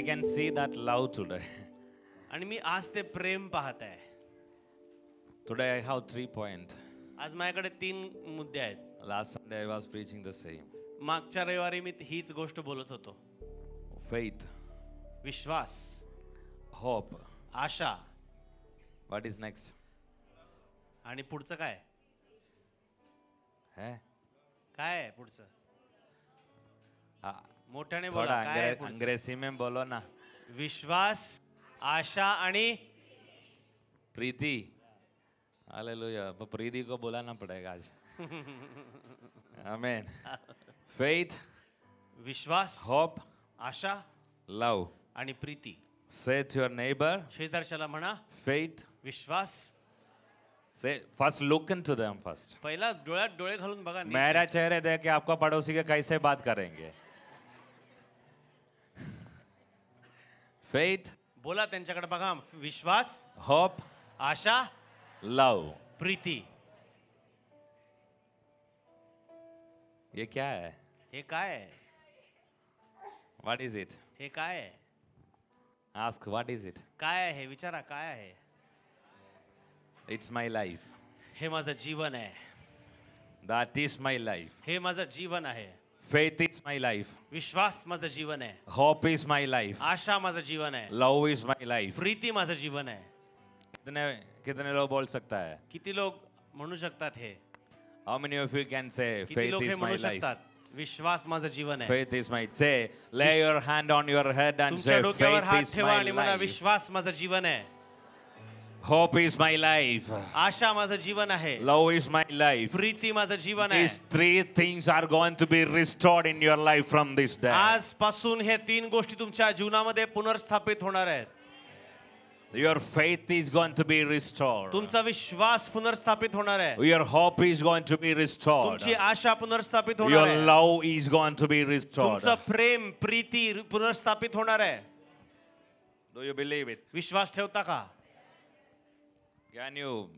can see that love today. आणि मी आज ते प्रेम पाहत आहे. Today I have 3 points. आज माझ्याकडे 3 मुद्दे आहेत. Last Sunday I was preaching the same. मागच्या रविवारी मी हीच गोष्ट बोलत होतो. Faith, विश्वास, hope. Asha What is next? आणि पुढचं काय? है? काय आहे पुढचं? मोठ्याने थोड़ा बोला, काय आहे पुढचं? अंग्रेजी में बोलो ना. विश्वास, आशा आणि प्रीति. हालेलुया. पर प्रीति को बुलाना पड़ेगा आज. Amen. Faith, विश्वास, hope, आशा love. आणि Preeti. Say to your neighbor, शेजारच्याला म्हणा faith. विश्वास. Say, first look into them first. पहिला डोळ्यात डोळे घालून बघा. मेरा चेहरे देख के आपका पड़ोसी के कैसे बात करेंगे? Faith, बोला त्यांच्याकडे बघा. विश्वास, hope, आशा, love. प्रीती. ये क्या है? हे काय आहे? What is it? हे काय आहे? Ask, what is it? काय आहे? विचारा काय आहे? It's my life. हे माझं जीवन आहे. That is my life. हे माझं जीवन आहे. Faith is my life. विश्वास माझं जीवन आहे. Hope is my life. आशा माझं जीवन आहे. Love is my life. Preeti माझं जीवन आहे. कितने लोग बोल सकता है? किती लोक म्हणू शकतात हे? How many of you can say किती faith लोक हे is my म्हणू life? शकतात? विश्वास माझं जीवन आहे. Faith is my. Say, lay your hand on your head and तुमच्या say, डोक्यावर faith हात is ठेवा my आणि म्हणा life. विश्वास माझं जीवन आहे. Hope is my life. आशा माझं जीवन आहे. Love is my life. Preeti माझं जीवन आहे. These 3 things are going to be restored in your life from this day. आजपासून हे 3 गोष्टी तुमच्या जीवनामध्ये पुनर्स्थापित होणार आहेत. Your faith is going to be restored. तुमचा विश्वास पुनर्स्थापित होणार आहे. Your hope is going to be restored. तुमची आशा पुनर्स्थापित होणार Your आहे. love is going to be restored. तुमचं प्रेम, प्रीती पुनर्स्थापित होणार आहे. Do you believe it? विश्वास ठेवता का? Can you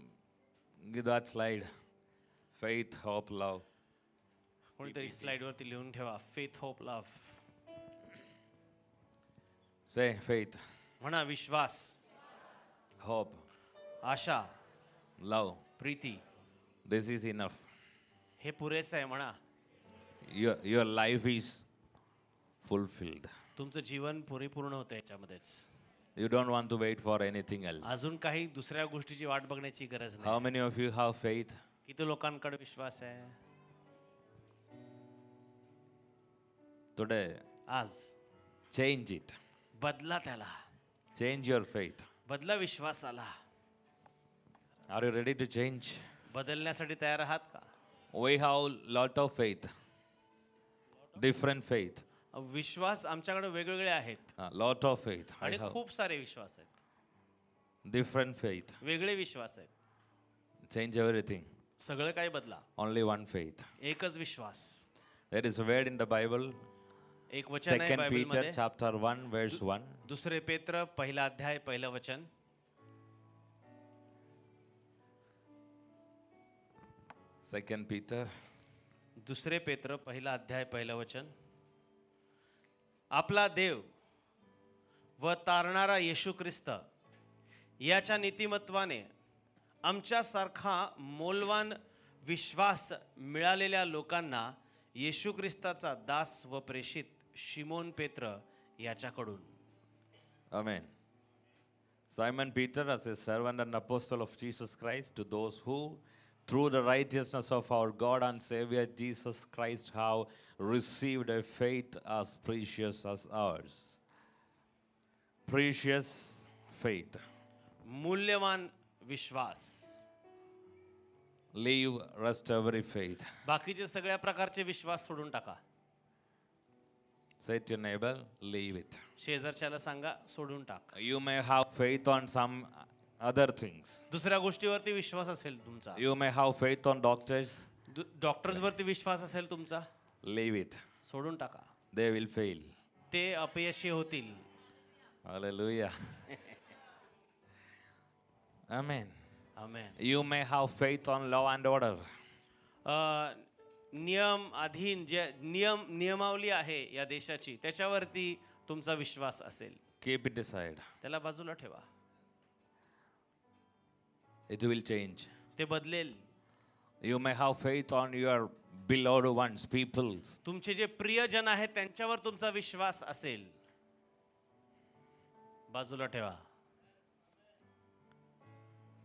give that slide? Faith, hope, love. कोणतरी स्लाइड वरती लिहून ठेवा. Faith, hope, love. Say faith, म्हणा विश्वास, hope, आशा, love. प्रीती. This is enough. हे पुरेसं आहे म्हणा. Your life is fulfilled. तुमचं जीवन परिपूर्ण होतं याच्यामध्येच. You don't want to wait for anything else. अजून काही दुसऱ्या गोष्टीची वाट बघण्याची गरज How नाही. many of you have faith? किती लोकांकडे विश्वास आहे? Today, आज change it. बदला त्याला. Change your faith. बदला विश्वासाला. Are you ready to change? बदलण्यासाठी तयार आहात का? We have lot of faith. Different faith. विश्वास आमच्याकडे वेगवेगळे आहेत. Lot of faith. I आणि have खूप सारे विश्वास आहेत. different faith. वेगळे विश्वास आहेत. Change everything. सगळं काही बदला. Only one faith. एकच विश्वास. There is a word in the Bible. एक वचन आहे 2 बायबल Peter मध्ये. chapter 1 verse 1. दुसरे पेत्र पहिला अध्याय पहिलं वचन. Second Peter. दुसरे पेत्र पहिला अध्याय पहिलं वचन. आपला देव व तारणारा येशू ख्रिस्त याच्या नीतिमत्वाने आमच्यासारखा मौल्यवान विश्वास मिळालेल्या लोकांना येशू ख्रिस्ताचा दास व प्रेषित शिमोन पेत्र याच्याकडून. Amen. Simon Peter, as a servant and apostle of Jesus Christ, to those who, through the righteousness of our God and Savior Jesus Christ, have received a faith as precious as ours. Precious faith. मूल्यवान विश्वास. Leave rest every faith. बाकीचे सगळ्या प्रकारचे विश्वास सोडून टाका. Say to your neighbor, leave it. शेजारच्याला सांगा सोडून टाक. You may have faith on some other things. दुसऱ्या गोष्टीवरती विश्वास असेल तुमचा. You may have faith on doctors. Doctors वरती विश्वास असेल तुमचा. Leave it. सोडून टाका. They will fail. ते अपयशी होतील. Hallelujah. Amen. Amen. You may have faith on law and order. नियम अधीन जे नियमावली आहे या देशाची त्याच्यावरती तुमचा विश्वास असेल keep it aside. त्याला बाजूला ठेवा. It will change. ते बदलेल. You may have faith on your beloved ones, people. तुमचे जे प्रियजन आहेत त्यांच्यावर तुमचा विश्वास असेल, बाजूला ठेवा.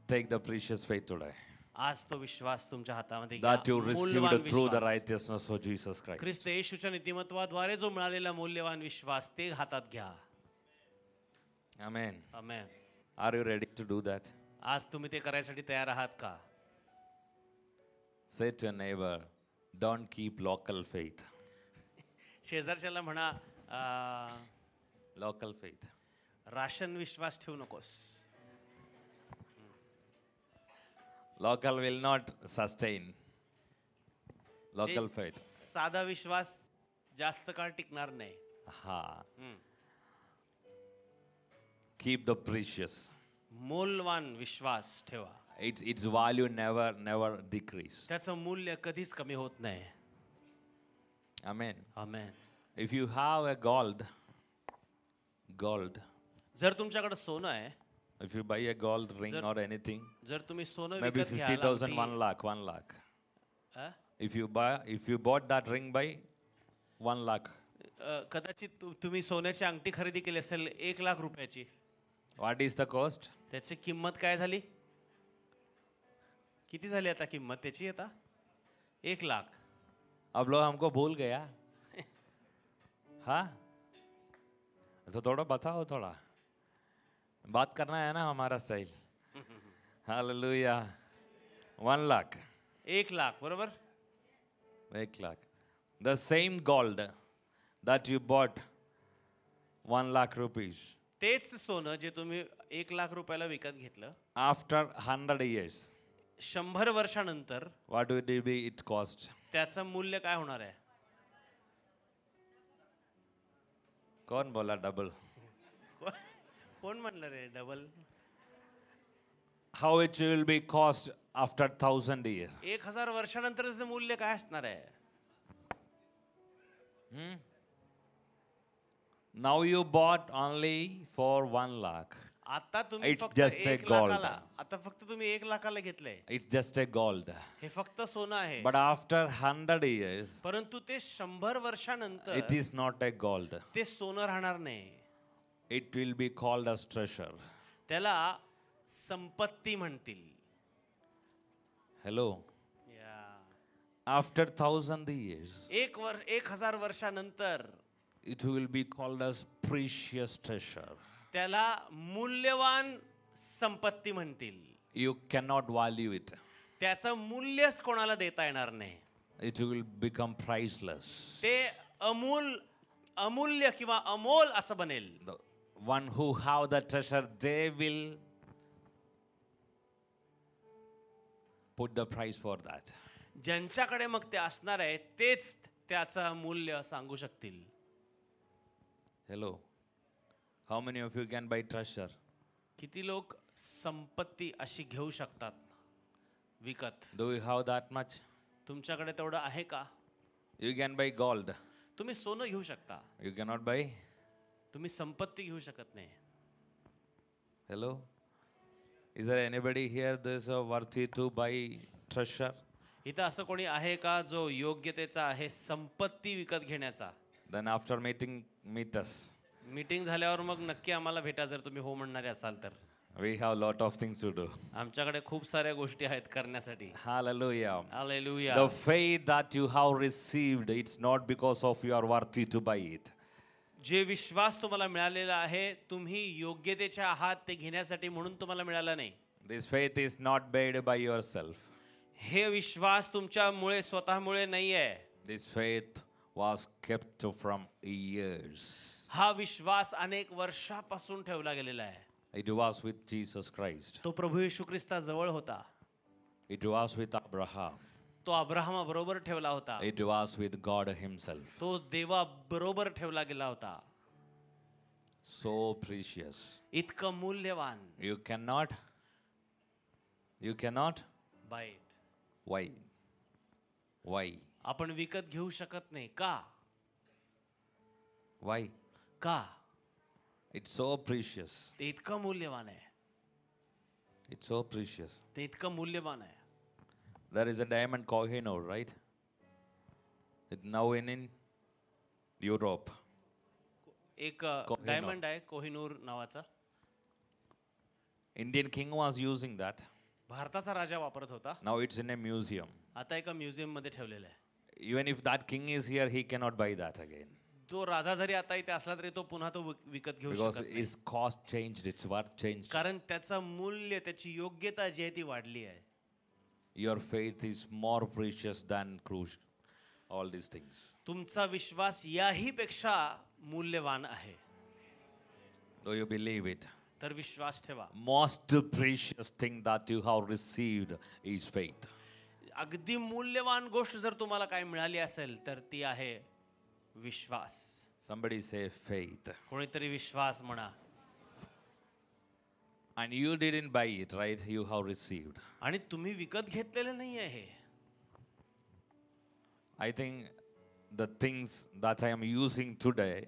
Take the precious faith today आज तो विश्वास तुमच्या हातामध्ये घ्या. that you मूल्यवान received through the Vishwas. righteousness of Jesus Christ. ख्रिस्त येशूच्या नीतिमत्वाद्वारे जो मिळालेला मूल्यवान विश्वास ते हातात घ्या. Amen. Amen. Are you ready to do that? आज तुम्ही ते करायसाठी तयार आहात का? Say to your neighbor, don't keep local faith. शेजारच्याला म्हणा Local faith. राशन विश्वास ठेवू नकोस. Local will not sustain. Local ते faith. साधा विश्वास जास्त काळ टिकणार नाही. Ha. हम्म. Keep the precious. मूल्यवान विश्वास ठेवा. Its value never decrease. त्याचं मूल्य कधीच कमी होत नाही. Amen. Amen. If you have a gold, जर तुमच्याकडे सोनं आहे, if you buy a gold ring Sir, or anything, जर तुम्ही सोनं maybe विकत 50,000, घ्याल, 1 lakh. A? If you bought that ring by 1 lakh, कदाचित तुम्ही सोन्याची अंगठी खरेदी केली असेल 1 लाख रुपयाची. what is the cost? त्याची किंमत काय झाली? किती झाली आता किंमत त्याची? आता 1 लाख. अब लोग हमको भूल गया. हाँ, तो थोड़ा बताओ, थोड़ा बात करना है ना हमारा स्टाइल. हालेलुया. 1 lakh. 1 लाख, बरोबर? 1 lakh. The same gold that you bought 1 lakh rupees, तेच सोनं जे तुम्ही 1 लाख रुपयाला विकत घेतलं, after 100 years, 100 वर्षानंतर what would it cost? त्याचं मूल्य काय होणार आहे? कौन बोला डबल? कोण म्हणलं रे double? How it will be cost after 1000 years? 1000 वर्षानंतर त्याचं मूल्य काय असणार आहे? Now you bought only for 1 lakh. आता तुम्ही It's फक्त just a 1 gold. लाखाला, आता फक्त तुम्ही 1 लाखाला घेतलंय. It's just a gold. हे फक्त सोनं आहे. But after 100 years, परंतु ते 100 वर्षानंतर it is not a gold. ते सोनं राहणार नाही. It will be called as treasure. त्याला संपत्ती म्हणतील. Hello. After 1000 years, 1000 वर्षानंतर it will be called as precious treasure. त्याला मूल्यवान संपत्ती म्हणतील. You cannot value it. त्याचं मूल्यच कोणाला देता येणार नाही. It will become priceless. ते अमूल्य किंवा अमोल असं बनेल. The one who have the treasure, they will put the price for that. ज्यांच्याकडे मग ते असणार आहे तेच त्याचं मूल्य सांगू शकतील. Hello. How many of you can buy treasure? किती लोक संपत्ती अशी घेऊ शकतात विकत? Do you have that much? तुमच्याकडे तेवढं आहे का? You can buy gold. तुम्ही सोनं घेऊ शकता, You cannot buy. तुम्ही संपत्ती घेऊ शकत नाही. Hello. Is there anybody here that is worthy to buy treasure? इथं असं कोणी आहे का जो योग्यतेचा आहे संपत्ती विकत घेण्याचा? Then after meeting, meet us. Meeting झाल्यावर मग नक्की आम्हाला भेटा जर तुम्ही हो म्हणणारे असाल तर. We have lot of things to do. आमच्याकडे खूप साऱ्या गोष्टी आहेत करण्यासाठी. Hallelujah. Hallelujah. The faith that you have received, it's not because of you are worthy to buy it. जे विश्वास तुम्हाला मिळालेला आहे तुम्ही योग्यतेच्या आहात ते घेण्यासाठी म्हणून तुम्हाला मिळाला नाही. This faith is not made by yourself. हे विश्वास तुमच्यामुळे स्वतःमुळे नाहीये. This faith was kept from years. हा विश्वास अनेक वर्षापासून ठेवला गेलेला आहे. It was with Jesus Christ. तो प्रभू येशू ख्रिस्ताजवळ होता. It was with Abraham. तो अब्राहमाबरोबर ठेवला होता. It was with God himself. तो देवाबरोबर ठेवला गेला होता. So precious. इतकं मूल्यवान. You cannot buy it. Why? आपण विकत घेऊ शकत नाही का? Why? का? It's so precious. ते इतकं मूल्यवान आहे. It's so precious. ते इतकं मूल्यवान आहे. There is a diamond Kohinoor, right? It's now in Europe. एक कोहिनूर. डायमंड आहे कोहिनूर नावाचा. Indian king was using that. भारताचा राजा वापरत होता. Now it's in a museum. आता एका म्युझियम मध्ये ठेवलेला आहे. Even if that king is here, he cannot buy that again. तो राजा जरी आता इथे असला तरी तो पुन्हा तो विकत घेऊ Because शकत नाही. his cost changed, its worth changed. कारण त्याचं मूल्य त्याची योग्यता जी आहे ती वाढली आहे. Your faith is more precious than cruise. All these things. तुमचा विश्वास याही पेक्षा मूल्यवान आहे. Do you believe it? तर विश्वास ठेवा. Most precious thing that you have received is faith. अगदी मूल्यवान गोष्ट जर तुम्हाला काय मिळाली असेल तर ती आहे विश्वास. Somebody say faith. कोणीतरी विश्वास म्हणा. And you didn't buy it, right? You have received. आणि तुम्ही विकत घेतलेलं नाही आहे. I think the things that I am using today,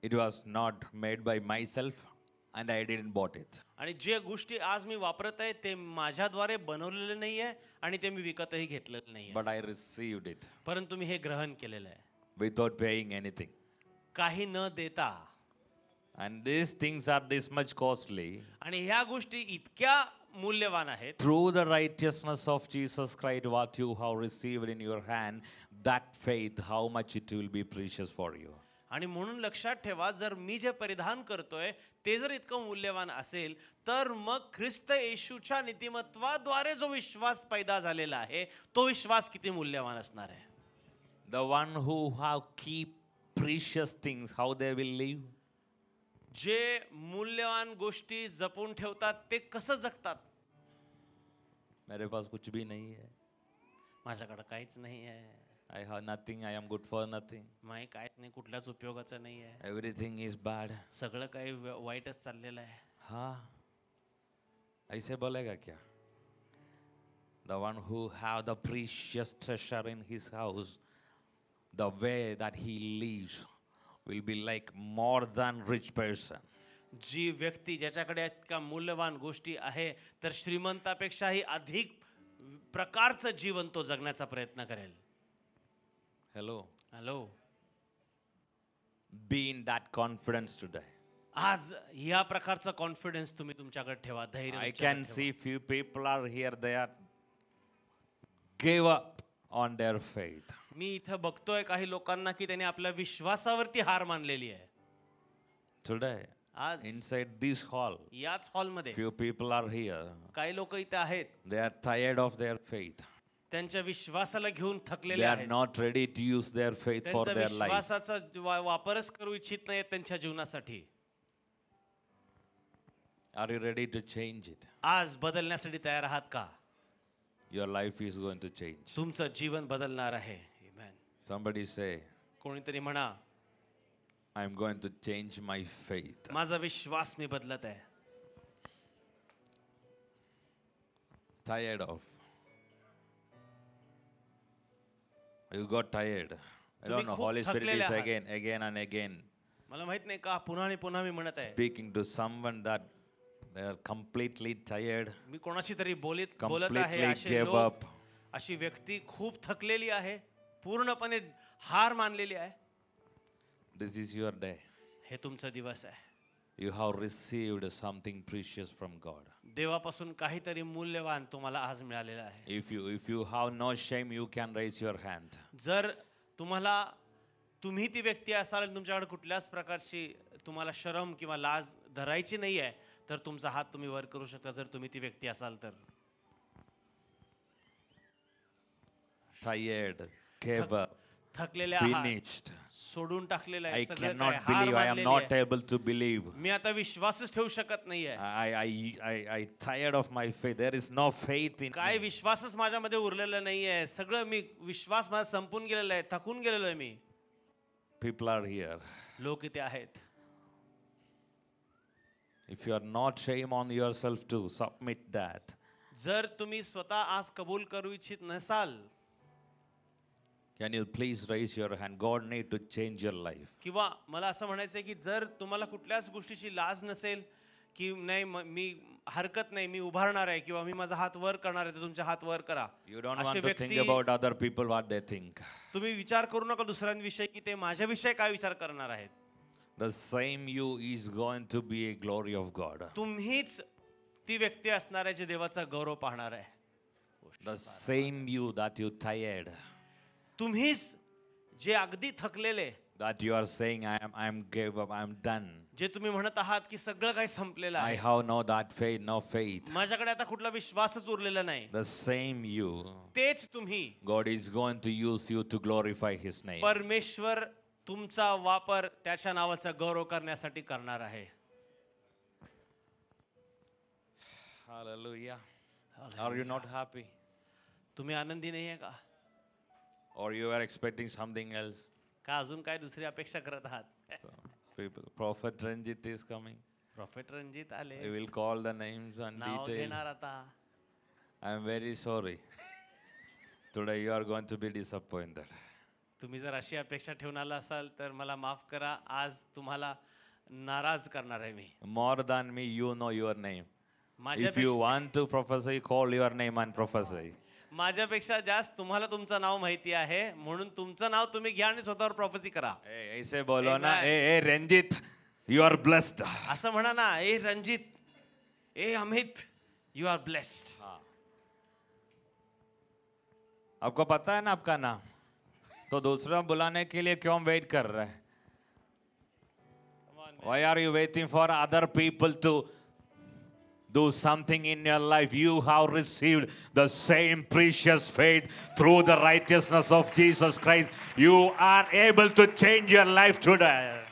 it was not made by myself and I didn't bought it. आणि जे गोष्टी आज मी वापरत आहे ते माझ्याद्वारे बनवलेले नाही आहे आणि ते मी विकतही घेतलेलं नाही आहे. But I received it परंतु मी हे ग्रहण केलेलं आहे without paying anything. काही न देता. And these things are this much costly. आणि ह्या गोष्टी इतक्या मूल्यवान आहेत. Through the righteousness of Jesus Christ, what you have received in your hand, that faith, how much it will be precious for you. आणि म्हणून लक्षात ठेवा जर मी जे परिधान करतोय ते जर इतकं मूल्यवान असेल तर मग ख्रिस्त येशूच्या नीतिमत्वाद्वारे जो विश्वास पैदा झालेला आहे तो विश्वास किती मूल्यवान असणार आहे. The one who have keep precious things, how they will live? जे मूल्यवान गोष्टी जपून ठेवतात ते कसं जगतात. मेरे पास कुछ भी नहीं है. माझ्याकडे काहीच नाही आहे. I have nothing. I am good for nothing. माही काहीच नाही कुठल्याच उपयोगाचं नाही आहे. Everything is bad. सगळं काही वाईटच चाललेलं आहे. हाँ, ऐसे बोलेगा क्या? The one who have the precious treasure in his house, the way that he lives will be like more than rich person. जी व्यक्ती ज्याच्याकडे इतका मूल्यवान गोष्टी आहे तर श्रीमंतापेक्षाही अधिक प्रकारचं जीवन तो जगण्याचा प्रयत्न करेल. Hello. Hello. Be in that confidence today. आज या प्रकारचा कॉन्फिडन्स तुम्ही तुमच्याकडे ठेवा. धैर्य I तुमच्याकडे can ठेवा. see few people are here. They are gave up on their faith. मी इथं बघतोय काही लोकांना की त्यांनी आपल्या विश्वासावरती हार मानलेली आहे. Today, आज inside this hall, याच हॉलमध्ये few people are here. काही लोक इथे आहेत. They are tired of their faith. त्यांच्या विश्वासाला घेऊन They थकलेले are आहेत. not ready to use their faith for त्यांचा their life. विश्वासाचा वापरच करू इच्छित नाहीत त्यांच्या जीवनासाठी. Are you ready to change it? आज बदलण्यासाठी तयार आहात का? Your life is going to change. तुमचं जीवन बदलणार आहे. Amen. Somebody say, कोणीतरी म्हणा I am going to change my faith. माझा विश्वास मी बदलत आहे. Tired of. You got tired. I तुम्ही don't know. खूप Holy Spirit थकलेले is आहात. again and again मला माहित नाही का पुन्हा आणि पुन्हा मी म्हणत आहे. speaking to someone that they are completely tired, मी कोणाशी तरी बोलत आहे. completely असे gave लोक up. अशी व्यक्ती खूप थकलेली आहे. पूर्णपणे हार मानलेली आहे. This is your day. हे तुमचा दिवस आहे. You have received something precious from God. देवापासून काहीतरी मूल्यवान तुम्हाला आज मिळालेलं आहे. If you have no shame, you can raise your hand. जर तुम्ही ती व्यक्ती असाल आणि तुमच्याकडे कुठल्याच प्रकारची तुम्हाला शरम किंवा लाज धरायची नाही आहे तर तुमचा हात तुम्ही वर करू शकता. जर तुम्ही ती व्यक्ती असाल तर. Tired, gave up, थकलेले आहात. finished. सोडून टाकलेलं I आहे. सगळं cannot काही हार believe. I am मानलेली not आहे. able to believe. मी आता विश्वासच ठेवू शकत नाहीये. I tired of my faith. There is no faith in काय me. विश्वासच माझ्यामध्ये उरलेला नाहीये. सगळं मी विश्वास माझा संपून गेलेला आहे. थकून गेलेलो आहे मी. People are here. लोक इथे आहेत. If you are not shame on yourself to submit that, जर तुम्ही स्वतः आज कबूल करू इच्छित नसाल Can you please raise your hand? God need to change your life. किंवा मला असं म्हणायचं आहे की जर तुम्हाला कुठल्याच गोष्टीची लाज नसेल की नाही मी हरकत नाही, मी उभारणार आहे किंवा मी माझा हात वर करणार आहे, तर तुमचा हात वर करा. You don't असे want to think व्यक्ती about other people what they think. तुम्ही विचार करू नका दुसऱ्यांविषयी की ते माझ्याविषयी काय विचार करणार आहेत. The same you is going to be a glory of God. तुम्हीच ती व्यक्ती असणार आहे जे देवाचा गौरव पाहणार आहे. The same you that you tired, तुम्हीच जे अगदी थकलेले, that you are saying I am gave up, I am done. जे तुम्ही म्हणत आहात की सगळं काही संपलेलं I आहे, have no that faith, no faith. माझ्याकडे आता कुठला विश्वासच उरलेला नाही, The same you, तेच तुम्ही. God is going to use you to glorify His name. परमेश्वर तुमचा वापर त्याच्या नावाचा गौरव करण्यासाठी करणार आहे. Hallelujah. Are you not happy? तुम्ही आनंदी नाही आहे का? Or you are expecting something else? का अजून काय दुसरी अपेक्षा करत आहात? So, people, Prophet Ranjit is coming. Prophet Ranjit आले, We will call the names and now details. घेणार आता. I am very sorry. Today you are going to be disappointed. तुम्ही जर अशी अपेक्षा ठेवून आला असाल तर मला माफ करा, आज तुम्हाला नाराज करणार आहे मी. More than me, you know your name. If you माझ्यापेक्षा want to prophesy, call your name and prophesy. माझ्यापेक्षा जास्त तुम्हाला तुमचं नाव माहिती आहे, म्हणून तुमचं नाव तुम्ही घ्या आणि स्वतःवर प्रोफेसी करा. Hey, ऐसे बोलो ना, Amen. hey Ranjit, you are blessed. असं म्हणा ना, ए रणजित, ए अमित, यू आर ब्लेस्ड. आपको पता है ना आपका नाम, तो दूसरा बुलाने के लिए क्यों वेट कर रहे हैं? Why are you waiting for other people to do something in your life? You have received the same precious faith through the righteousness of Jesus Christ. You are able to change your life today.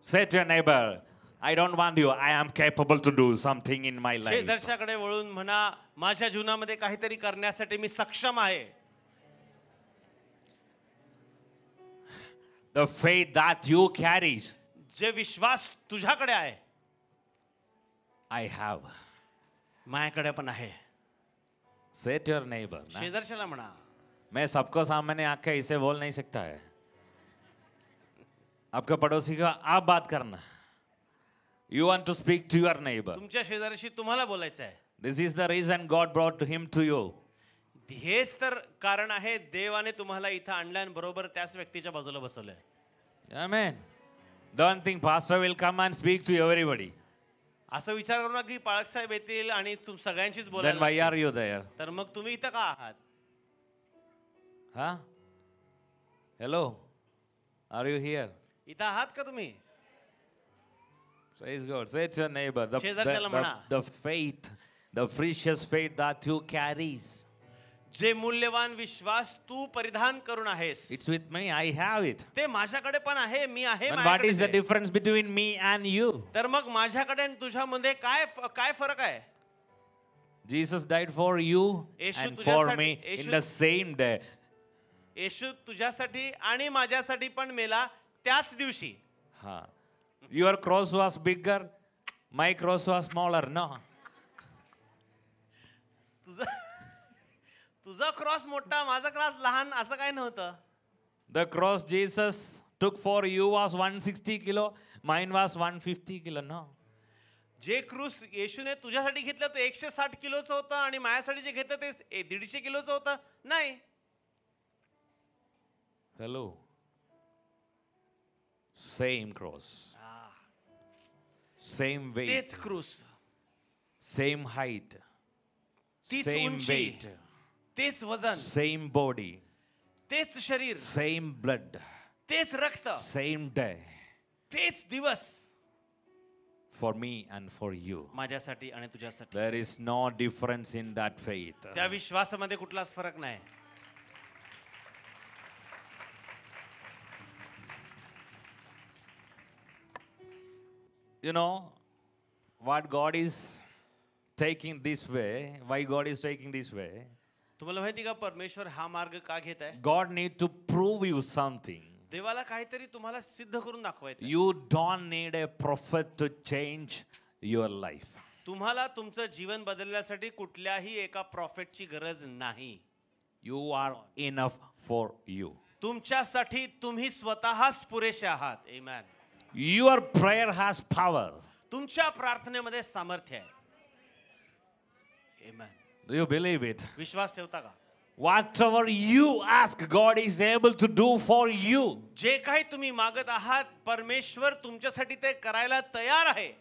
Say to your neighbor, I don't want you. I am capable to do something in my life. शेजारच्याकडे वळून म्हणा, माझ्या जीवनामध्ये काहीतरी करण्यासाठी मी सक्षम आहे. The faith that you carry, जे विश्वास तुझ्याकडे आहे, I have. माझ्याकडे पण आहे. Say to your neighbor, ना, शेजारच्याला म्हणा, मैं सबको सामने आके इसे बोल नहीं सकता है. आपके पड़ोसी का आप बात करना. You want to speak to your neighbor. तुमच्या शेजाऱ्याशी तुम्हाला बोलायचं आहे. This is the reason God brought him to you. हेच तर कारण आहे देवाने तुम्हाला इथं आणलं आणि बरोबर त्याच व्यक्तीच्या बाजूला बसवलंय. Amen. Don't think pastor will come and speak to everybody. असं विचार करू नका की पाळक साहेब येतील आणि सगळ्यांशीच Then बोलायला why लागतील. are you there? तर मग तुम्ही इथं का आहात? Huh? Hello? Are you here? इथं आहात का तुम्ही? Praise God. Say to your neighbor, शेजारच्याला म्हणा. the faith, the precious faith that you carries. जे मूल्यवान विश्वास तू परिधान करून आहेस, It's with me. I have it. ते माझ्याकडे पण आहे. मी आहे And what माझ्याकडे is the ते. difference between me and you? तर मग माझ्याकडे आणि तुझ्यामध्ये काय काय फरक आहे? Jesus died for you Yeshu and for तुझ्यासाठी- me in Yeshu- the same day. येशू तुझ्यासाठी आणि माझ्यासाठी पण मेला त्याच दिवशी. Huh. Your cross was bigger, my cross was smaller. No. तुझा क्रॉस मोठा, माझा क्रॉस लहान, असं काय नव्हतं. The cross Jesus took for you was 160 kilo, mine was 150 kilo. No. जे क्रूस येशूने तुझ्यासाठी घेतलं ते 160 किलोचं होतं आणि माझ्यासाठी जे घेतलं ते 150 किलोचं होतं. नाही. Hello. Same cross. Same weight. तेच क्रूस, Same height. तीच Same उंची, weight. तेच वजन, Same body. तेच शरीर, Same blood. तेच रक्त, Same day. तेच दिवस For me and for you. माझ्यासाठी आणि तुझ्यासाठी. There is no difference in that faith. त्या विश्वासामध्ये कुठलाच फरक नाही. You know what God is taking this way, why God is taking this way? तुम्हाला माहिती का परमेश्वर हा मार्ग का घेत आहे? God need to prove you something. देवाला काहीतरी तुम्हाला सिद्ध करून दाखवायचं. You don't need a prophet to change your life. तुम्हाला तुमचं जीवन बदलण्यासाठी कुठल्याही एका प्रॉफिटची गरज नाही. You are enough for you. तुमच्यासाठी तुम्ही स्वतःच पुरेसे आहात. आमेन. Your prayer has power. तुमच्या प्रार्थनेमध्ये सामर्थ्य आहे. आमेन. Do you believe it? विश्वास ठेवता का? Whatever you ask, God is able to do for you. जे काही तुम्ही मागत आहात परमेश्वर तुमच्यासाठी ते करायला तयार आहे.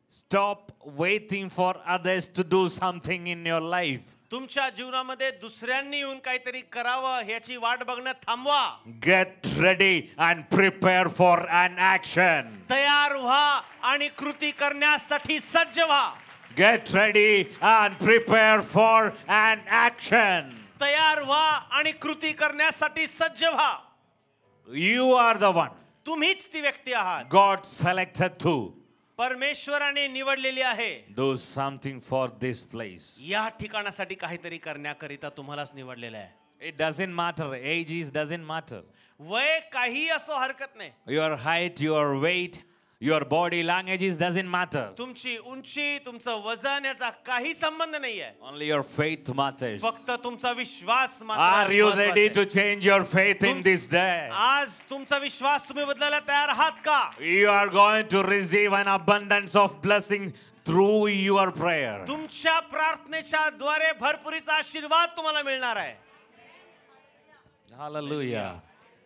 Stop waiting for others to do something in your life. तुमच्या जीवनामध्ये दुसऱ्यांनी येऊन काहीतरी करावं ह्याची वाट बघणं थांबवा. Get ready and prepare for an action. तयार व्हा आणि कृती करण्यासाठी सज्ज व्हा. Get ready and prepare for an action. तयार व्हा आणि कृती करण्यासाठी सज्ज व्हा. You are the one तुम्हीच ती व्यक्ती आहात. God selected to परमेश्वराने निवडलेली आहे. do something for this place. या ठिकाणासाठी काहीतरी करण्याकरिता तुम्हालाच निवडलेलं आहे. It doesn't matter. Doesn't matter. वय काही असो हरकत नाही. Your height, your weight, your body languages doesn't matter. तुमची उंची, तुमचं वजन याचा काही संबंध नाहीये. Only your faith matters. फक्त तुमचा विश्वास Are मात्र you महत्त्वाचा ready आहे. to change your faith in this day? आज तुमचा विश्वास तुम्ही बदलायला तयार आहात का? You are going to receive an abundance of blessing through your prayer. तुमच्या प्रार्थनेच्या द्वारे भरपुरीचा आशीर्वाद तुम्हाला मिळणार आहे. Hallelujah.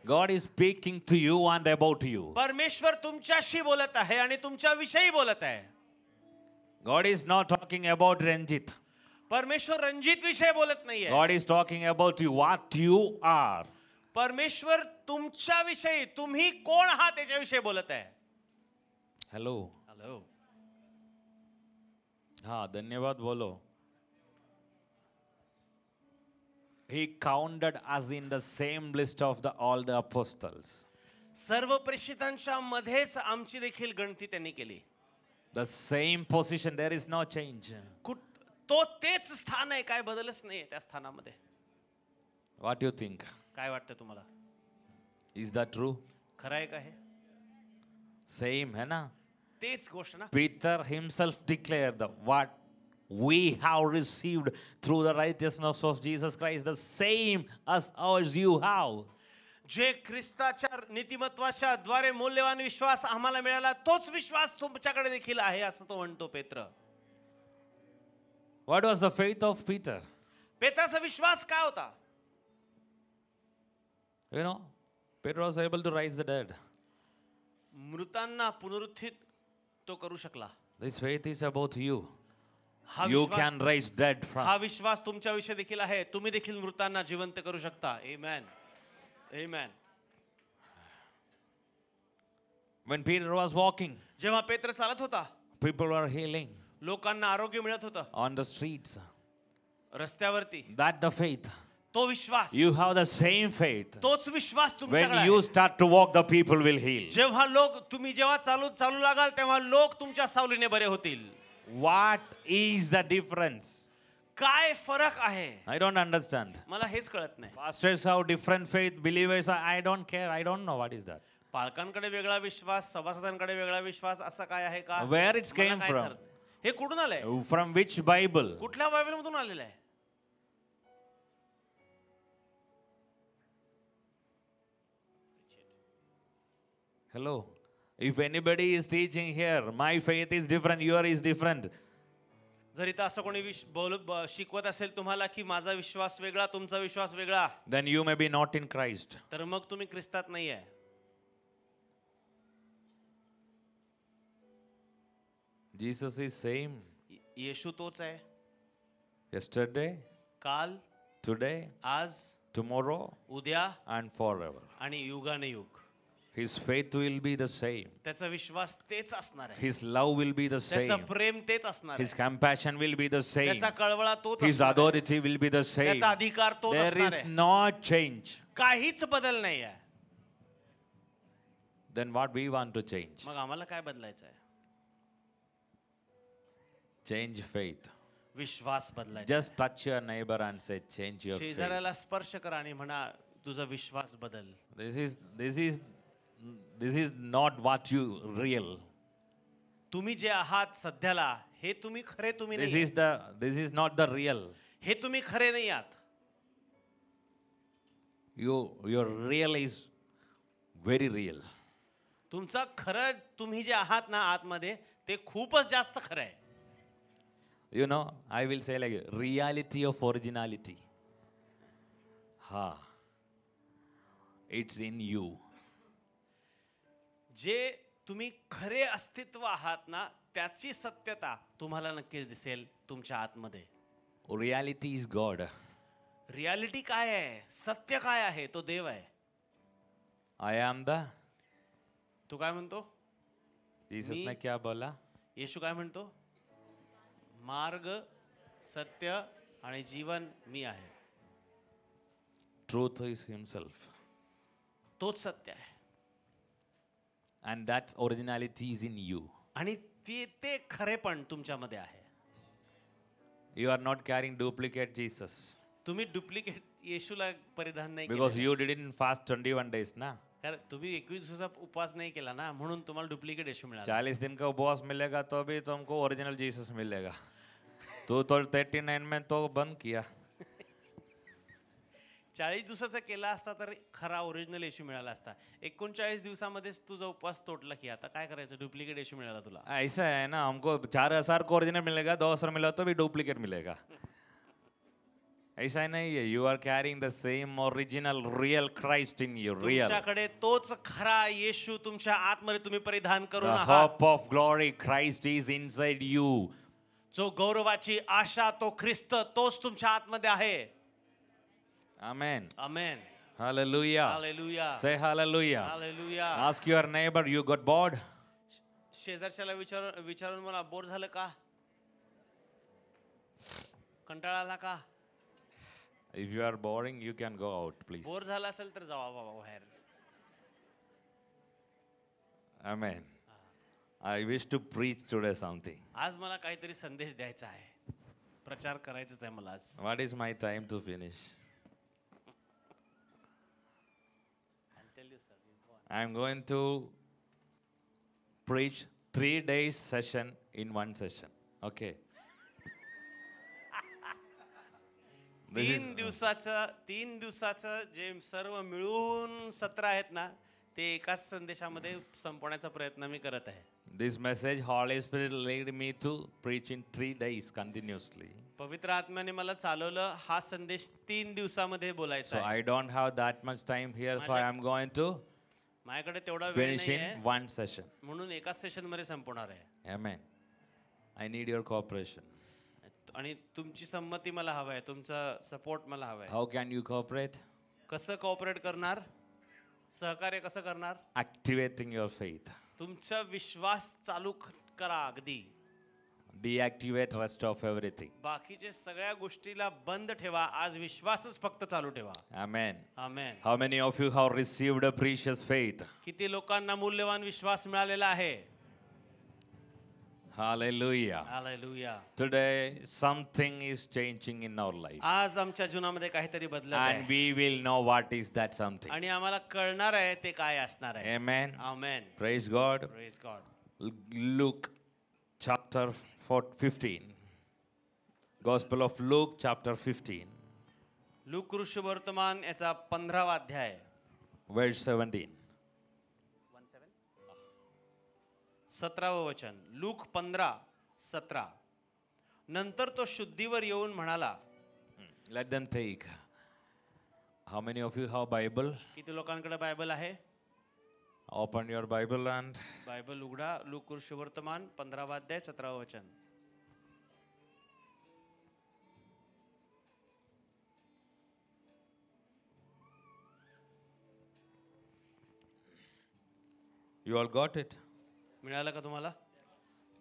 God is speaking to you and about you. परमेश्वर तुमच्याशी बोलत आहे आणि तुमच्या विषयी बोलत आहे. God is not talking about Ranjit. परमेश्वर रणजित विषयी बोलत नाहीये. God is talking about you, what you are. परमेश्वर तुमच्या विषयी तुम्ही कोण आहात त्याच्याविषयी बोलत आहे. Hello. हॅलो. हाँ, धन्यवाद बोलो. He counted us in the same list of all the apostles. सर्व प्रेषितांच्या मध्येच आमची देखील गणती त्यांनी केली. The same position, there is no change. तो तेच स्थान आहे, काय बदलच नाहीये त्या स्थानामध्ये. What do you think? काय वाटतं तुम्हाला? Is that true? खरं आहे का हे? Same, है ना? तेच गोष्ट ना. Peter himself declared that what we have received through the righteousness of Jesus Christ, the same as you have. जे ख्रिस्ताच्या नीतिमत्वाच्या द्वारे मूल्यवान विश्वास आम्हाला मिळाला तोच विश्वास तुमच्याकडे देखील आहे असं तो म्हणतो पेत्र. What was the faith of Peter? पेत्राचा विश्वास काय होता? You know, Peter was able to rise the dead. मृतांना पुनरुत्थित तो करू शकला. This faith is about you. हा You Vishwas can rise dead हा from. विश्वास तुमच्या विषयी देखील आहे. तुम्ही देखील मृतांना जिवंत करू शकता. आमेन. आमेन. When Peter was walking, जेव्हा पेत्र चालत होता people were healing लोकांना आरोग्य मिळत होतं on the streets. रस्त्यावरती. That the faith. तो विश्वास, You have the same faith. तोच विश्वास तुमच्याकडे When you आहे. start to walk, the people will heal. जेव्हा लोक तुम्ही जेव्हा चालू लागाल तेव्हा लोक तुमच्या सावलीने बरे होतील. What is the difference? काय फरक आहे? I don't understand. मला हेच कळत नाही. Pastors have different faith, believers, I don't care. I don't know what is that. पालकांकडे वेगळा विश्वास, सभासदांकडे वेगळा विश्वास, असं काय आहे का? Where it मला came काय from? कळत? हे कुठून आलंय? From which Bible? कुठल्या बायबलमधून आलेलं आहे? Hello. If anybody is teaching here, my faith is different, yours is different. जर इथं असं कोणी शिकवत असेल तुम्हाला की माझा विश्वास वेगळा, तुमचा विश्वास वेगळा, Then you may be not in Christ. तर मग तुम्ही ख्रिस्तात नाही आहे. Jesus is same येशू तोच आहे. yesterday, काल, today, आज, tomorrow, उद्या and forever. आणि युगानुयुग. His faith will be the same. त्याचा विश्वास तेच असणार आहे. His love will be the त्याचं same. प्रेम तेच असणार His आहे. compassion will be the same. त्याचा कळवळा तोच His असणार आहे. authority will be the same. त्याचा अधिकार तोच There असणार is आहे. no change. काहीच बदल नाही आहे. Then what we want to change? मग आम्हाला काय बदलायचं आहे? Change faith. विश्वास बदलायचा. Just touch your neighbor and say, change your faith. शेजाऱ्याला स्पर्श करा आणि म्हणा तुझा विश्वास बदल. This is not what you real. तुम्ही जे आहात सध्याला हे तुम्ही खरे तुम्ही This नाही is this is not the real. हे तुम्ही खरे नाही आहात. Your real is very real. तुमचा खरं तुम्ही जे आहात ना आतमध्ये ते खूपच जास्त खरं आहे. You know, I will say like reality of originality. Ha. It's in you. जे तुम्ही खरे अस्तित्व आहात ना त्याची सत्यता तुम्हाला नक्कीच दिसेल तुमच्या आतमध्ये. Reality is God. रियालिटी काय आहे, सत्य काय आहे, तो देव आहे. I am the. तू काय म्हणतो? Jesus Me. ने क्या बोला? येशू काय म्हणतो? मार्ग, सत्य आणि जीवन मी आहे. Truth is Himself. तोच सत्य आहे. And that originality is in you. आणि ते खरेपण तुमच्यामध्ये आहे. You are not carrying duplicate Jesus. तुम्ही डुप्लिकेट येशूला परिधान नाही Because केलेलं. you didn't fast 21 days, na? कारण तुम्ही 21 दिवसाचा उपवास नाही केला ना म्हणून तुम्हाला डुप्लिकेट येशू मिळाला. 40 दिन का उपवास मिलेगा तो भी तुमको ओरिजिनल जीसस मिलेगा. तू तो 39 में तो बंद किया. 40 दिवसाचा केला असता तर खरा ओरिजिनल येशू मिळाला असता. 39 दिवसामध्येच तुझा उपवास तोडला की आता काय करायचं, डुप्लिकेट येशू मिळाला तुला. ऐसा है ना, हमको 4000 को ओरिजिनल मिलेगा, 2000 मिला तो भी डुप्लीकेट मिलेगा. ऐसा नहीं है. You are carrying the same original real Christ in you. Real. तुमच्याकडे तोच खरा येशू तुमच्या आतमध्ये तुम्ही परिधान करून The आहात. hope of glory Christ is inside you. जो गौरवाची आशा तो ख्रिस्त तोच तुमच्या आतमध्ये आहे. Amen. Amen. Hallelujah. Hallelujah. Say hallelujah. Hallelujah. Ask your neighbor, you got bored? शेजारच्याला विचारून मला बोर झालं का, कंटाळा आला का. If you are boring, you can go out, please. Bore झाला असेल तर जावा बाबा बाहेर. Amen. I wish to preach today something. आज मला काहीतरी संदेश द्यायचा आहे, प्रचार करायचाच आहे मला आज. What is my time to finish? I'll tell you, sir. You go on. I am going to preach 3 days session in one session. Okay. This is- तीन दिवसाचं जे सर्व मिळून सत्र आहेत ना ते एकाच संदेशामध्ये संपवण्याचा प्रयत्न मी करत आहे. This message, Holy Spirit led me to preach in 3 days continuously. पवित्र आत्म्याने मला चालवलं हा संदेश 3 दिवसामध्ये बोलायचा So आहे. I don't have that much time here, so I am going to माझ्याकडे तेवढा वेळ finish नाही in आहे one session. म्हणून एकाच सेशन मध्ये संपवणार आहे. Amen. I need your cooperation. आणि तुमची संमती मला हवं आहे, तुमचा सपोर्ट मला हवा आहे. How can you cooperate? कसं कोऑपरेट करणार, सहकार्य कसं करणार? Activating your faith. तुमचा विश्वास चालू करा अगदी. Deactivate rest of everything. बाकीचे सगळ्या गोष्टीला बंद ठेवा, आज विश्वासच फक्त चालू ठेवा. Amen. Amen. How many of you have received a precious faith? किती लोकांना मूल्यवान विश्वास मिळालेला आहे. Hallelujah. Hallelujah. Today something is changing in our life. आज आमच्या जीवनामध्ये काहीतरी बदलत And आहे we will know what is that something. आणि आम्हाला कळणार आहे ते काय असणार आहे. Amen. Amen. Praise God. Praise God. Luke chapter 15. Gospel of Luke chapter 15. Look वर्तमान याचा 15वा अध्याय Verse 17. 17व वचन. लूक 15:17. नंतर तो शुद्धीवर येऊन म्हणाला. Let them take. How many of you have Bible? किती लोकांकडे बायबल आहे? Open your Bible and Bible उघडा. लूक वर्तमान 15वा अध्याय 17व वचन. you all got it? मिळालं का तुम्हाला?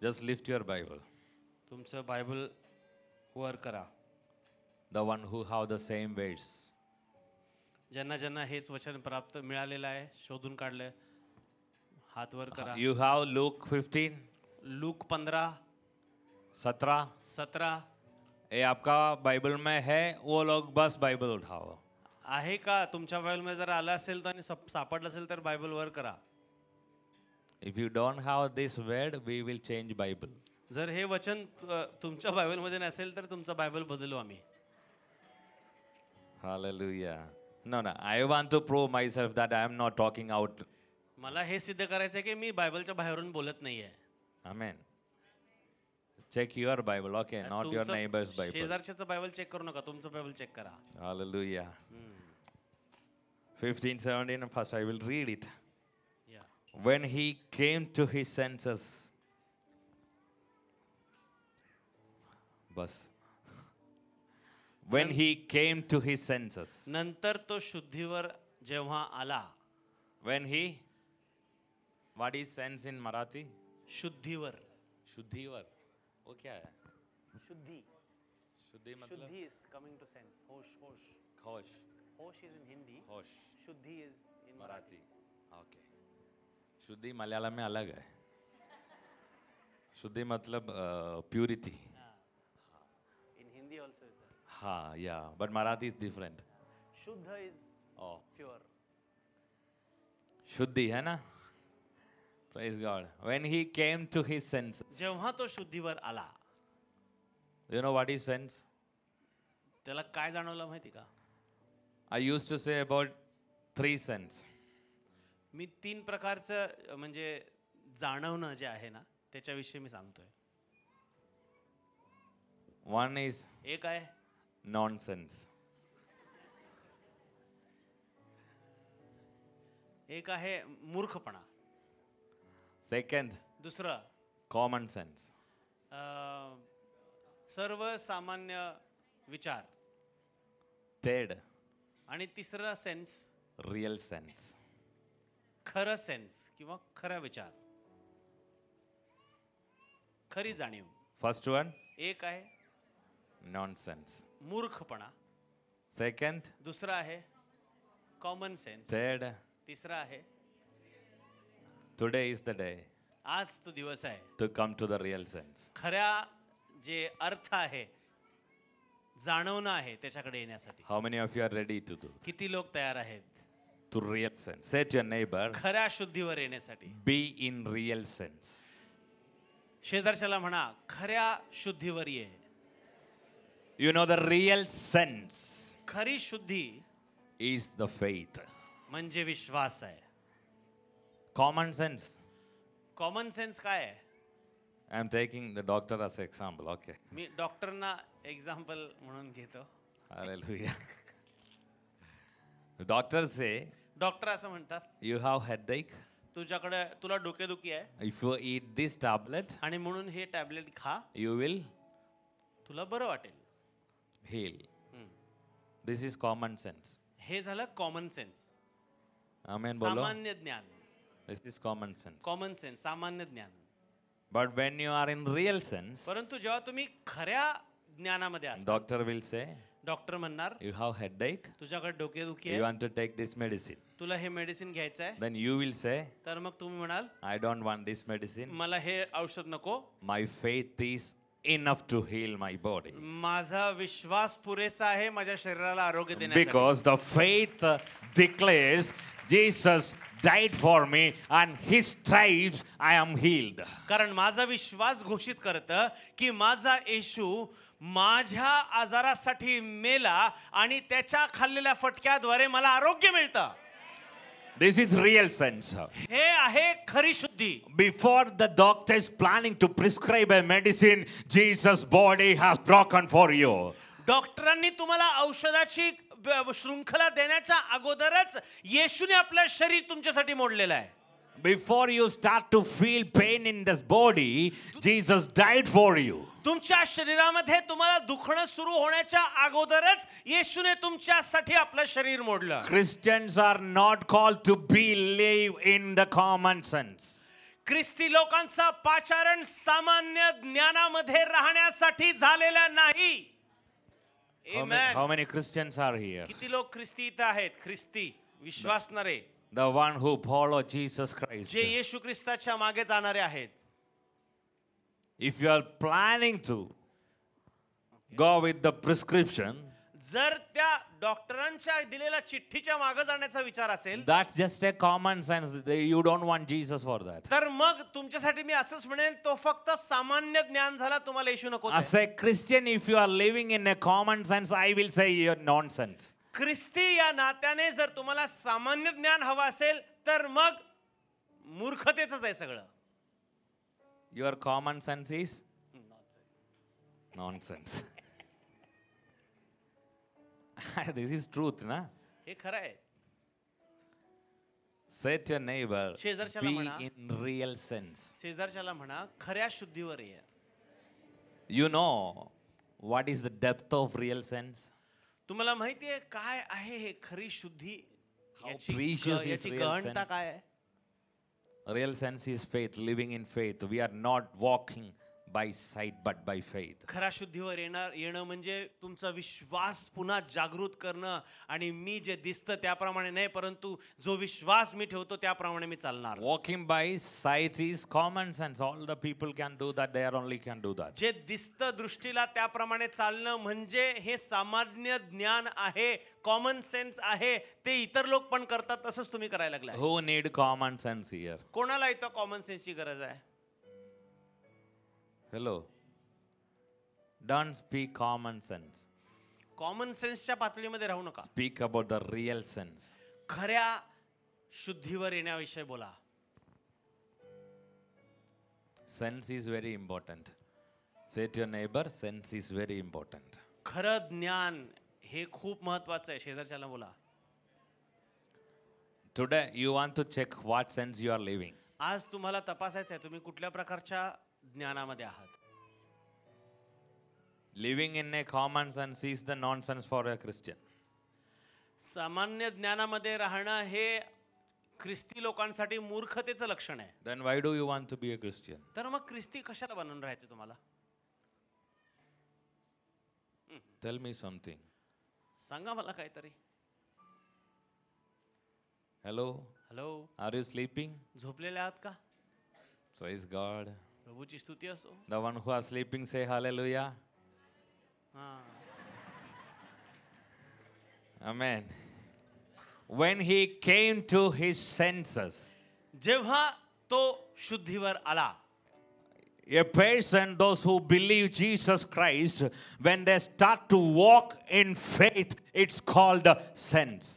Just lift your Bible. तुमचं बायबल वर करा. The one who have the same words. ज्यांना ज्यांना हेच वचन प्राप्त मिळालेलं आहे, शोधून काढलं, हात वर करा. You have Luke 15, look 15, 17. 17 ये आपका बाइबल में है, वो लोग बस बाइबल उठाओ. आहे का? तुमच्या बायबलमध्ये जर आलं असेल तर आणि सापडलं असेल तर बायबल वर करा. If you don't have this word, we will change Bible. जर हे वचन तुमच्या बायबलमध्ये नसेल तर तुमचा बायबल बदलू आम्ही. Hallelujah. No, no. I want to prove myself that I am not talking out. मला हे सिद्ध करायचं आहे की मी बायबलच्या बाहेरून बोलत नाहीये. Amen. Check your Bible, okay? Not your तुमचं neighbor's Bible. शेजारच्याचं बायबल चेक करू नका, तुमचं बायबल चेक करा. Hallelujah. 15, 17, and first I will read it. या. When he came to his senses. Bus. When he came to his senses. नंतर तो शुद्धीवर जेव्हा आला. When he, what is sense in Marathi? शुद्धीवर. शुद्धिवर. वो क्या है? शुद्धी. शुद्धि मतलब? शुद्धि is coming to sense. होश होश. होश. होश is in Hindi. होश. शुद्धि is in मराठी. Okay. शुद्धि मलयालम में अलग है. शुद्धि मतलब purity. In Hindi also is there. हाँ, yeah. But Marathi is different. शुद्ध is Oh. pure. शुद्धि है ना? Praise God. When he came to his senses. जेव्हा तो शुद्धीवर आला. You know what is sense? त्याला काय जाणवलं माहिती का? I used to say about 3 sense. मी 3 प्रकारचं म्हणजे जाणवणं जे आहे ना त्याच्याविषयी मी सांगतोय. One is एक आहे nonsense. एक आहे मूर्खपणा. Second, दुसरं common sense. सर्वसामान्य विचार. Third, आणि तिसरा सेन्स real sense. खरं सेन्स किंवा खरा विचार, खरी जाणीव. First one, एक आहे nonsense. मूर्खपणा. Second, दुसरा आहे कॉमन सेन्स. third, तिसरा आहे today is the day आज तो दिवस आहे to come to the real sense. खऱ्या जे अर्थ आहे जाणवणं आहे त्याच्याकडे येण्यासाठी. How many of you are ready to do? किती लोक तयार आहेत To real sense. Say to your neighbor, खऱ्या शुद्धीवर येण्यासाठी. be in real sense. शेजारच्याला म्हणा खऱ्या शुद्धीवर ये. You know the real sense खरी शुद्धी is the faith. म्हणजे विश्वास आहे. Common sense. कॉमन सेन्स काय आहे? I am taking the doctor as an example. Okay. मी डॉक्टरना एक्झाम्पल म्हणून घेतो. Hallelujah. The doctors say doctor असं म्हणतात you have headache. तुझ्याकडे तुला डोकेदुखी आहे If you eat this tablet, आणि म्हणून हे टॅबलेट खा you will तुला बरं वाटेल. heal. This is common sense. हे झालं कॉमन सेन्स. Amen. Bolo. सामान्य ज्ञान. This is common sense. Common sense सामान्य ज्ञान. But when you are in real sense, परंतु जेव्हा तुम्ही खऱ्या ज्ञानामध्ये असाल doctor will say डॉक्टर म्हणणार you have headache. तुझ्याकडे डोकेदुखी You आहे want to take this medicine. तुला हे मेडिसिन घ्यायचं आहे. Then you will say तर मग तुम्ही म्हणाल I don't want this medicine. मला हे औषध नको. My faith is enough to heal my body. माझा विश्वास पुरेसा आहे माझ्या शरीराला आरोग्य देण्यासाठी. Because the faith declares Jesus died for me and his stripes I am healed. कारण माझा विश्वास घोषित करतं की माझा येशू माझ्या आजारासाठी मेला आणि त्याच्या खाल्लेल्या फटक्याद्वारे मला आरोग्य मिळतं. This is real sense. हे आहे खरी शुद्धी. Before the doctor is planning to prescribe a medicine, Jesus' body has broken for you. डॉक्टरांनी तुम्हाला औषधाची शृंखला देण्याच्या अगोदरच येशूने आपलं शरीर तुमच्यासाठी मोडलेलं आहे. Before you start to feel pain in this body, Jesus died for you. तुमच्या शरीरामध्ये तुम्हाला दुखणं सुरू होण्याच्या अगोदरच येशूने तुमच्यासाठी आपलं शरीर मोडलं. Christians are not called to live in the common sense. ख्रिस्ती लोकांचा पाचारण सामान्य ज्ञानामध्ये राहण्यासाठी झालेला नाही. How many Christians are here? किती लोक ख्रिस्ती इथं आहेत? ख्रिस्ती विश्वासणारे, The one who follow Jesus Christ. जे येशू ख्रिस्ताच्या मागे जाणारे आहेत. If you are planning to go with the prescription, जर त्या डॉक्टरांच्या दिलेल्या चिठ्ठीच्या मागे जाण्याचा विचार असेल that's just a common sense. You don't want Jesus for that. तर मग तुमच्यासाठी मी असंच म्हणेन तो फक्त सामान्य ज्ञान झाला, तुम्हाला येशू नको. As a Christian, if you are living in a common sense, I will say you're nonsense. ख्रिस्ती या नात्याने जर तुम्हाला सामान्य ज्ञान हवं असेल तर मग मूर्खतेच आहे सगळं. Your common sense is nonsense. This is truth, na? हे खरं आहे. Say to your neighbor, शेजारच्याला be म्हणा. in real sense. शेजारच्याला म्हणा खऱ्या शुद्धीवर ये. You know what is the depth of real sense? तुम्हाला माहिती आहे काय आहे हे खरी शुद्धी? precious is याची real गहनता sense. काय आहे? Real sense is faith, living in faith. We are not walking by sight but by faith. खऱ्या शुद्धीवर येणं म्हणजे तुमचा विश्वास पुन्हा जागृत करणं आणि मी जे दिसतं त्याप्रमाणे नाही परंतु जो विश्वास मी ठेवतो त्याप्रमाणे मी चालणार. Walking by sight is common sense. All the people can do that. They are only can do that. जे दिसतं दृष्टीला त्याप्रमाणे चालणं म्हणजे हे सामान्य ज्ञान आहे, कॉमन सेन्स आहे. ते इतर लोक पण करतात तसंच तुम्ही करायला लागलाय. Who need common sense here? कोणाला इथं कॉमन सेन्सची गरज आहे? Hello. Don't speak common sense. Common सेन्सच्या पातळीमध्ये राहू नका. Speak about the real sense. खऱ्या शुद्धीवर येण्याविषयी बोला. Sense is very important. Say to your neighbor, sense is very important. खरं ज्ञान हे खूप महत्वाचं आहे. शेजारच्याला बोला. Today you want to check what sense you are living. आज तुम्हाला तपासायचं आहे तुम्ही कुठल्या प्रकारच्या ज्ञानामध्ये आहात. Living in a common sense is the nonsense for a Christian. सामान्य ज्ञानामध्ये राहणं हे ख्रिस्ती लोकांसाठी मूर्खतेचं लक्षण आहे. Then why do you want to be a Christian? तर मग ख्रिस्ती कशाला बनून राहायचं तुम्हाला? Tell me something. सांगा मला काहीतरी. Hello? Hello, Are you sleeping? झोपलेले आहात का? Praise God. प्रभूची स्तुती असो. The one who are sleeping say hallelujah. हां. Amen. When he came to his senses, जेव्हा तो शुद्धीवर आला, a person, those who believe Jesus Christ, when they start to walk in faith, it's called sense.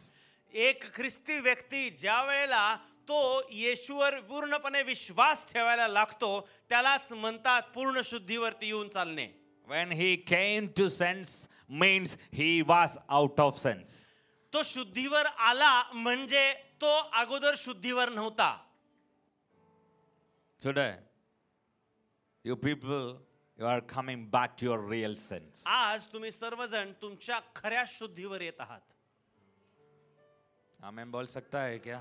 एक ख्रिस्ती व्यक्ती ज्या वेळेला तो येशूवर पूर्णपणे विश्वास ठेवायला लागतो त्यालाच म्हणतात पूर्ण शुद्धीवरती येऊन चालणे. When he came to sense means he was out of sense. तो शुद्धीवर आला म्हणजे तो अगोदर शुद्धीवर नव्हता. Today, you people, you are coming back to your real sense. आज तुम्ही सर्वजण तुमच्या खऱ्या शुद्धीवर येत आहात. आमेन बोल सकता है क्या?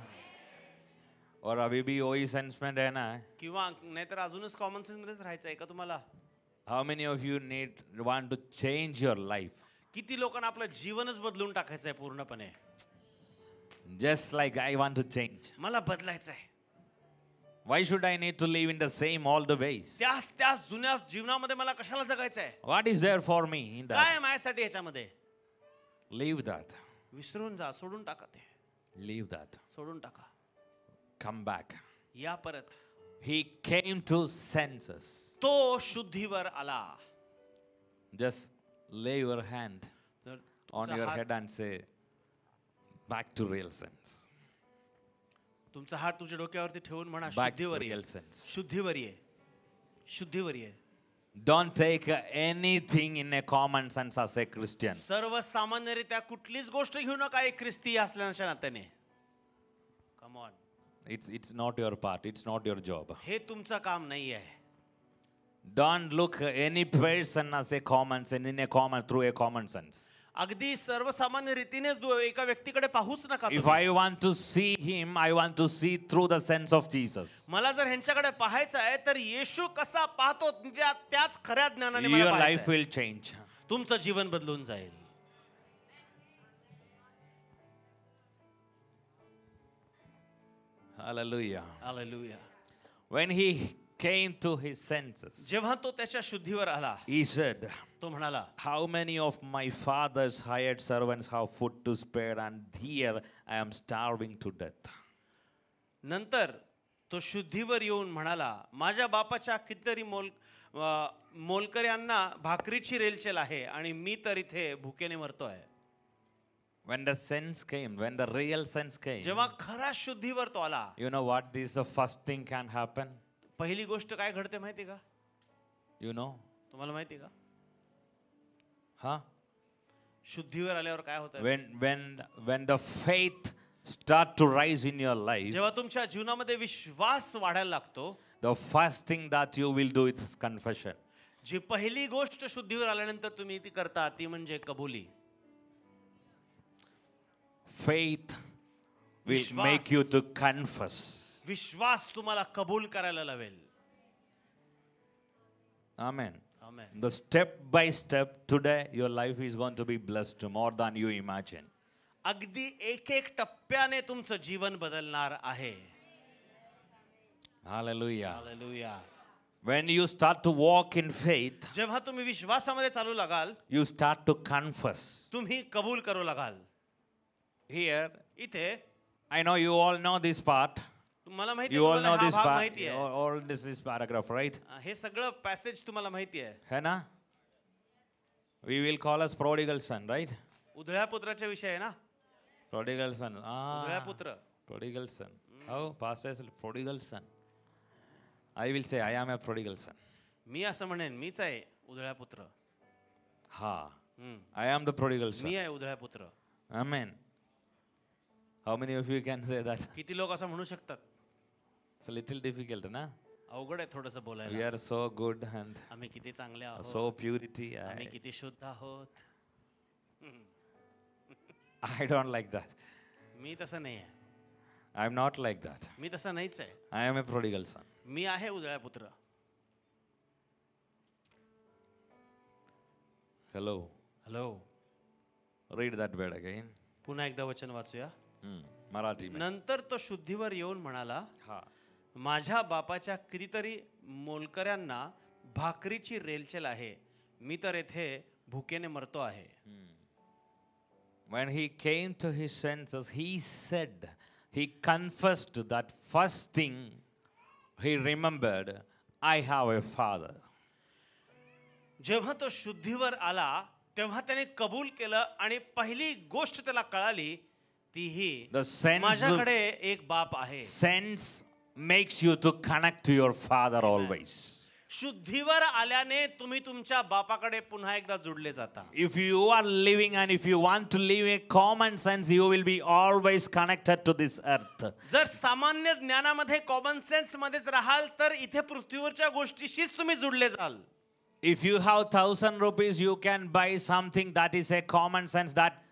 और अभी भी वही सेंस में रहना है? किंवा नाहीतर अजूनच कॉमन सेन्स मध्येच राहायचं आहे का तुम्हाला? How many of you want to change your life? किती लोकांना आपलं जीवनच बदलून टाकायचं आहे पूर्णपणे? Just like I want to change. मला बदलायचं आहे. Why should I need to live in the same all the ways? त्याच जुन्या जीवनामध्ये मला कशाला जगायचं आहे? What is there for me in काय that? आहे माझ्यासाठी याच्यामध्ये? Leave that. विसरून जा, सोडून टाका ते. Leave that. सोडून टाका. Come back. या परत. He came to senses. तो शुद्धीवर आला. Just lay your hand तर on तुमचा your हात- head and say, back to real sense. तुमचा हात तुमच्या डोक्यावरती ठेवून म्हणा Back to शुद्धीवर ये. real sense. शुद्धीवर ये. शुद्धीवर ये. Don't take anything in a common sense as a Christian. सर्वसामान्यरित्या कुठलीच गोष्ट घेऊ नका एक ख्रिस्ती असल्याच्या नात्याने. Come on. It's not your part. It's not your job. हे तुमचं काम नाही आहे. Don't look any person as a common sense through a common sense. अगदी सर्वसामान्य रीतीने एका व्यक्तीकडे पाहूच नका If तुम्ही. I want to see him, I want to see through the sense of Jesus. मला जर ह्यांच्याकडे पाहायचं आहे तर येशू कसा पाहतो त्याच खऱ्या ज्ञानाने मला Your पाहायचं life आहे. will change. तुमचं जीवन बदलून जाईल. Hallelujah. Hallelujah. When he came to his senses, जेव्हा तो त्याच्या शुद्धीवर आला, he said, तो म्हणाला, how many of my father's hired servants have food to spare, and here I am starving to death. नंतर तो शुद्धीवर येऊन म्हणाला, माझ्या बापाच्या कितीतरी मोलकऱ्यांना भाकरीची रेलचेल आहे आणि मी तर इथे भुकेने मरतोय. When the sense came, when the real sense came, जेव्हा खरा शुद्धीवर तो आला, you know what is the first thing can happen? पहिली गोष्ट काय घडते माहिती का? You know? तुम्हाला माहिती का? Huh? शुद्धीवर आल्यावर काय होतं? When the faith start to rise in your life, जेव्हा तुमच्या जीवनामध्ये विश्वास वाढायला लागतो, the first thing that you will do is confession. जी पहिली गोष्ट शुद्धीवर आल्यानंतर तुम्ही ती करता ती म्हणजे कबुली. Faith will Vishwas. make you to confess. विश्वास तुम्हाला कबूल करायला लावेल. Amen. Amen. The step by step today your life is going to be blessed more than you imagine. अगदी एक एक टप्प्याने तुमचं जीवन बदलणार आहे. Hallelujah. Hallelujah. When you start to walk in faith, जेव्हा तुम्ही विश्वासामध्ये चालू लागाल, you start to confess. तुम्ही कबूल करू लागाल. Here, इथे I know you all know this part. तुम्हाला माहिती You all तुम्हाला know हा this भाग part. माहिती आहे. All this paragraph, right? हे सगळं पॅसेज तुम्हाला माहिती आहे. है ना? We will call us prodigal son, right? उधळ्या पुत्राच्या विषय आहे ना? Prodigal son. उधळ्या पुत्र. Prodigal son. Oh, pastor said prodigal son. I will say I am a prodigal son. मी असं म्हणेन, मीच आहे उधळ्या पुत्र. Ha. I am the prodigal son. मी आहे उधळ्या पुत्र. Amen. How many of you can say that? किती लोक असं म्हणू शकतात? It's a little difficult, na? अवघड आहे थोडंसं We बोलायला. are so good and आम्ही किती चांगले आहोत, so purity. आम्ही किती शुद्ध आहोत. I don't like that. मी तसं नाही आहे. I'm not like that. मी तसं नाहीच आहे. I am a prodigal son. मी आहे उधळ्या पुत्र. Hello. Hello. Read that word again. पुन्हा एकदा वचन वाचूया. Marathi. mein. नंतर तो शुद्धीवर येऊन म्हणाला, Ha. माझ्या बापाच्या कितीतरी मोलकऱ्यांना भाकरीची रेलचेल आहे, मी तर येथे भुकेने मरतो आहे. When he came to his senses, he said, he confessed that first thing he remembered, I have a father. जेव्हा तो शुद्धीवर आला तेव्हा त्याने कबूल केलं आणि पहिली गोष्ट त्याला कळाली ती ही, The sense, माझ्याकडे एक बाप आहे. sense makes you to connect to your father always. शुद्धीवर आल्याने तुम्ही तुमच्या बापाकडे पुन्हा एकदा जोडले जाता. If you are living and if you want to live a common sense, you will be always connected to this earth. जर सामान्य ज्ञानामध्ये कॉमन सेन्स मध्येच राहाल तर इथे पृथ्वीवरच्या गोष्टीशीच तुम्ही जोडले जाल. If you have 1,000 rupees, you can buy something that is a common sense that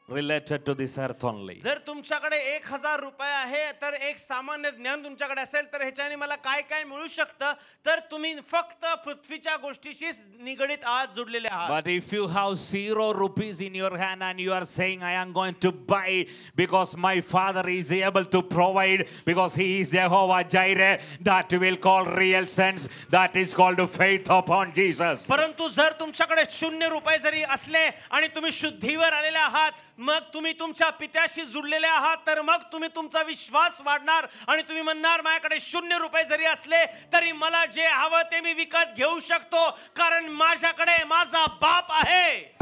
related to this earth only. जर तुमच्याकडे 1,000 रुपये आहे तर एक सामान्य ज्ञान तुमच्याकडे असेल तर ह्याच्याने मला काय काय मिळू शकतं, तर तुम्ही फक्त पृथ्वीच्या गोष्टीशीच निगडित आहात, जोडलेले आहात. But if you have 0 rupees in your hand and you are saying, I am going to buy because my father is able to provide, because he is Jehovah Jireh, that will call real sense, that is called faith upon Jesus. परंतु जर तुमच्याकडे 0 रुपये जरी असले आणि तुम्ही शुद्धीवर आलेले आहात, मग तुम्ही तुमच्या पित्याशी जुडलेले आहात, तर मग तुम्ही तुमचा विश्वास वाढणार आणि तुम्ही म्हणणार, माझ्याकडे 0 रुपये जरी असले तरी मला जे हवं ते मी विकत घेऊ शकतो, कारण माझ्याकडे माझा बाप आहे.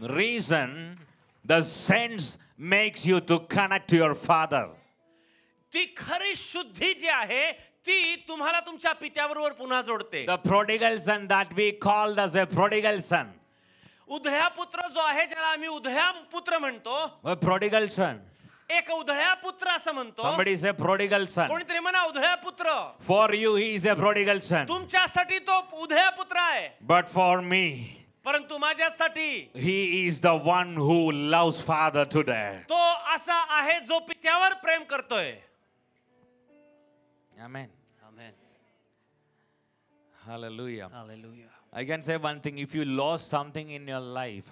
Reason, the sense makes you to connect to your father. ती खरी शुद्धी जी आहे ती तुम्हाला तुमच्या पित्याबरोबर पुन्हा जोडते. The prodigal son that we called as a prodigal son. उधळ्या पुत्र जो आहे ज्याला आम्ही उधळ्या पुत्र म्हणतो, A prodigal son. एक उधळ्या पुत्र असं म्हणतो. Somebody say prodigal son. कोणीतरी म्हणा उधळ्या पुत्र. For you he is a prodigal son. तुमच्यासाठी तो उधळ्या पुत्र आहे, But for me, परंतु माझ्यासाठी he is the one who loves father today. तो असा आहे जो पित्यावर प्रेम करतोय. Amen. Amen. Hallelujah. Hallelujah. I can say one thing. If you lost something in your life,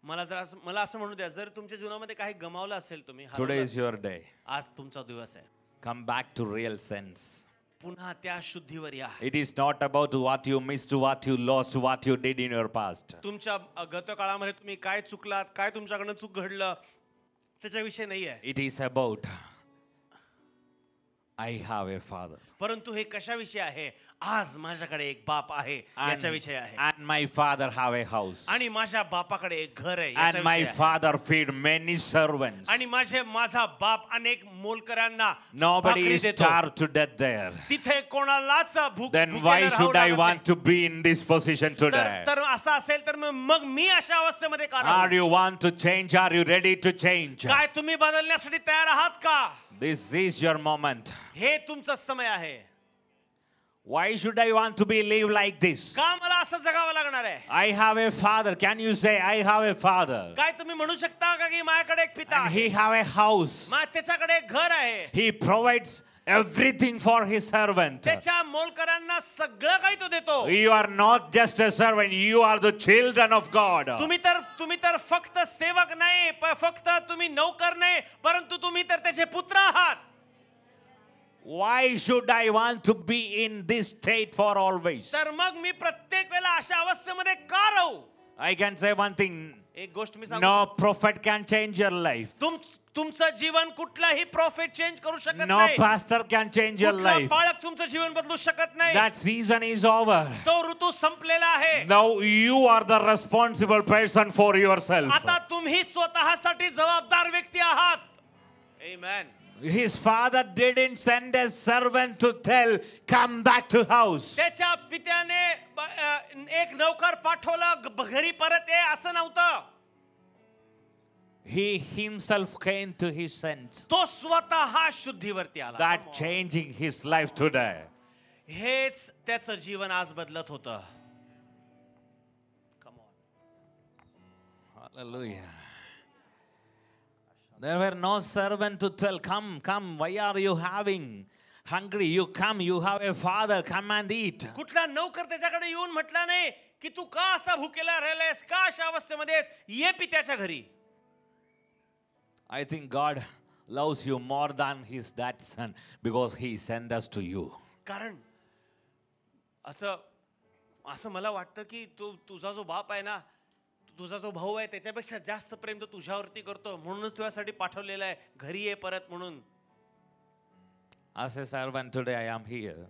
मला असं म्हणू द्या, जर तुमच्या जीवनामध्ये काही गमावलं असेल, तुम्ही today हरवलं, is your day. आज तुमचा दिवस आहे. Come back to real sense. पुन्हा त्या शुद्धीवर या. It is not about what you missed, what you lost, what you did in your past. तुमच्या गतकाळामध्ये तुम्ही काय चुकलात, काय तुमच्याकडनं चूक घडलं, त्याच्याविषयी नाहीये. It is about I have a father. परंतु हे कशाविषयी आहे? आज माझ्याकडे एक बाप आहे याच्याविषयी आहे. And my father have a house. आणि माझ्या बापाकडे एक घर आहे And याच्याविषयी my आहे. father feed many servants. आणि माझा बाप अनेक मोलकऱ्यांना Nobody भाकरी is देतो. starved to death there. तिथे कोणालाच Then भुकेलं why राहावं should I लागत want नाही. to be in this position today? तर असं असेल तर मग मी अशा अवस्थेमध्ये का राहू? Are you want to change? Are you ready to change? काय तुम्ही बदलण्यासाठी तयार आहात का? This is your moment. हे तुमचा समय आहे. Why should I want to be live like this? का मला असं जगावं लागणार आहे? I have a father. Can you say I have a father? काय तुम्ही म्हणू शकता का की माझ्याकडे एक पिता And आहे, he have a house. त्याच्याकडे एक घर आहे, He provides everything for his servant. त्याच्या मोलकरांना सगळं काही तो देतो. You are not just a servant. You are the children of God. तुम्ही तर फक्त सेवक नाही, फक्त तुम्ही नौकर नाही, परंतु तुम्ही तर त्याचे पुत्र आहात. Why should I want to be in this state for always? तर मग मी प्रत्येक वेळेला अशा अवस्थेमध्ये का राहू? I can say one thing. एक गोष्ट मी सांगू No prophet can change your life. तुमचं जीवन कुठलाही प्रॉफिट चेंज करू शकत No नाही. pastor can change your कुठला life. पालक तुमचं जीवन बदलू शकत नाही. That season is over. तो ऋतू संपलेला आहे. Now you are the responsible person for yourself. आता तुम्ही स्वतःसाठी जबाबदार व्यक्ती आहात. Amen. His father didn't send a servant to tell, come back to house. त्याच्या पित्याने एक नौकर पाठवलं घरी परत ये असं नव्हतं. He himself came to his sense. तो स्वतः शुद्धीवरती आला. That changing his life today. हेच त्याचं जीवन आज बदलत होतं. Come on. Hallelujah. There were no servant to tell, come, why are you having hungry? You come, you have a father, come and eat. कुठला नौकर त्याच्याकडे येऊन म्हटला नाही की तू का असा भुकेला राहिलायस, का अशा अवस्थेमध्ये आहेस, ये पित्याच्या घरी. I think God loves you more than that son because he sent us to you. कारण असं मला वाटतं की तुझा जो बाप आहे ना, तुझा जो भाऊ आहे त्याच्यापेक्षा जास्त प्रेम तो तुझ्यावरती करतो, म्हणूनच तुझ्यासाठी पाठवलेला आहे घरी ये परत म्हणून. As a servant today I am here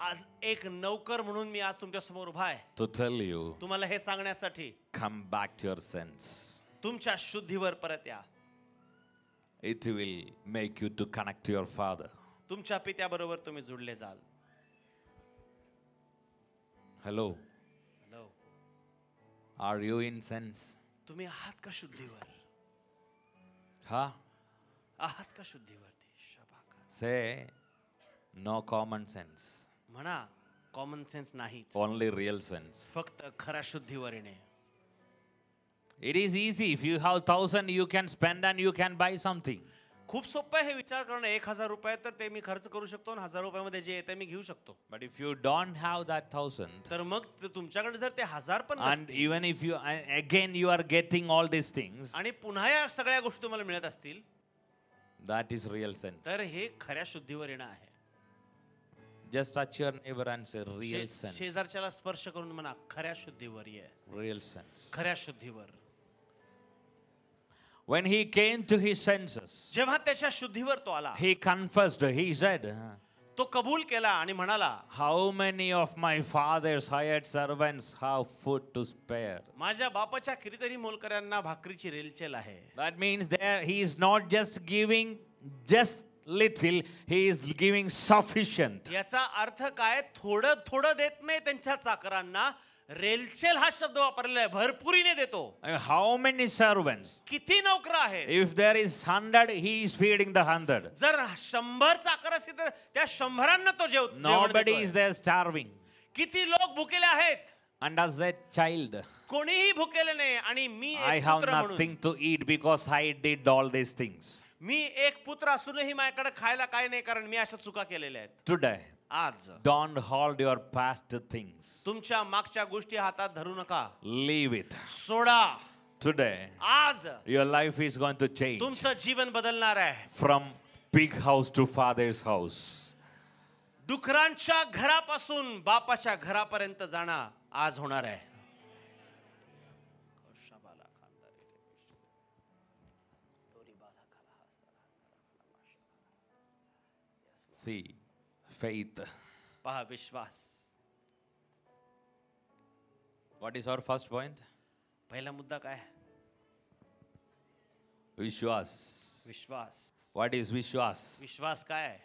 आज एक नौकर म्हणून मी आज तुमच्या समोर उभा आहे to tell you, तुम्हाला हे सांगण्यासाठी, come back to your sense. तुमच्या शुद्धीवर परत या. It will make you to connect to your father. तुमच्या पित्याबरोबर तुम्ही जुडले जाल. Hello. Hello, Are you in sense? तुम्ही आहात का शुद्धीवर? Huh? आहात का शुद्धीवरती? Say no common sense. म्हणा कॉमन सेन्स नाहीच, Only real sense. फक्त खरा शुद्धीवर येणे. It is easy. If you have 1,000, you can spend and you can buy something. खूप सोपं आहे हे विचार करणं. 1,000 रुपये तर ते मी खर्च करू शकतो आणि 1,000 रुपयामध्ये जे येते मी घेऊ शकतो. But if you don't have that 1,000, तर मग तुमच्याकडे जर ते 1,000 पण and नसतील even if you again you are getting all these things, आणि पुन्हा या सगळ्या गोष्टी तुम्हाला मिळत असतील, that is real sense. तर हे खऱ्या शुद्धीवर येणं आहे. Just touch your neighbor and say real sense. शेजारच्याला स्पर्श करून म्हणा खऱ्या शुद्धीवर ये. Real sense. खऱ्या शुद्धीवर. When he came to his senses, जेव्हा त्याच्या शुद्धीवर तो आला, he confessed. He said, तो कबूल केला आणि म्हणाला, how many of my father's hired servants have food to spare? माझ्या बापाच्या कितीतरी मोलकऱ्यांना भाकरीची रेलचेल आहे. That means there he is not just giving just little, he is giving sufficient. याचा अर्थ काय? थोडं थोडं देत नाही त्यांच्या चाकरांना. रेलचेल हा शब्द वापरलेला आहे, भरपुरीने देतो. How many servants? किती नोकर आहेत? If there is 100, he is feeding the 100. जर 100 चाकर असतील तर त्या 100 तो जेवण Nobody देतोय. is there starving. किती लोक भुकेले आहेत? And as a child, कोणीही भुकेले नाही. आणि मी I एक have पुत्र म्हणून, nothing to eat because I did all these things. मी एक पुत्र असूनही माझ्याकडे खायला काय नाही, कारण मी अशा चुका केलेल्या आहेत. Today, आज don't hold your past things. तुमच्या मागच्या गोष्टी हातात धरू नका. Leave it. सोडा. Today, आज your life is going to change तुमचं जीवन बदलणार आहे. from big house to father's house. डुकरांच्या घरापासून बापाच्या घरापर्यंत जाणं आज होणार आहे. See, faith. पहा विश्वास. What is our first point? पहिला मुद्दा काय? Vishwas. Vishwas. What is Vishwas? विश्वास काय आहे?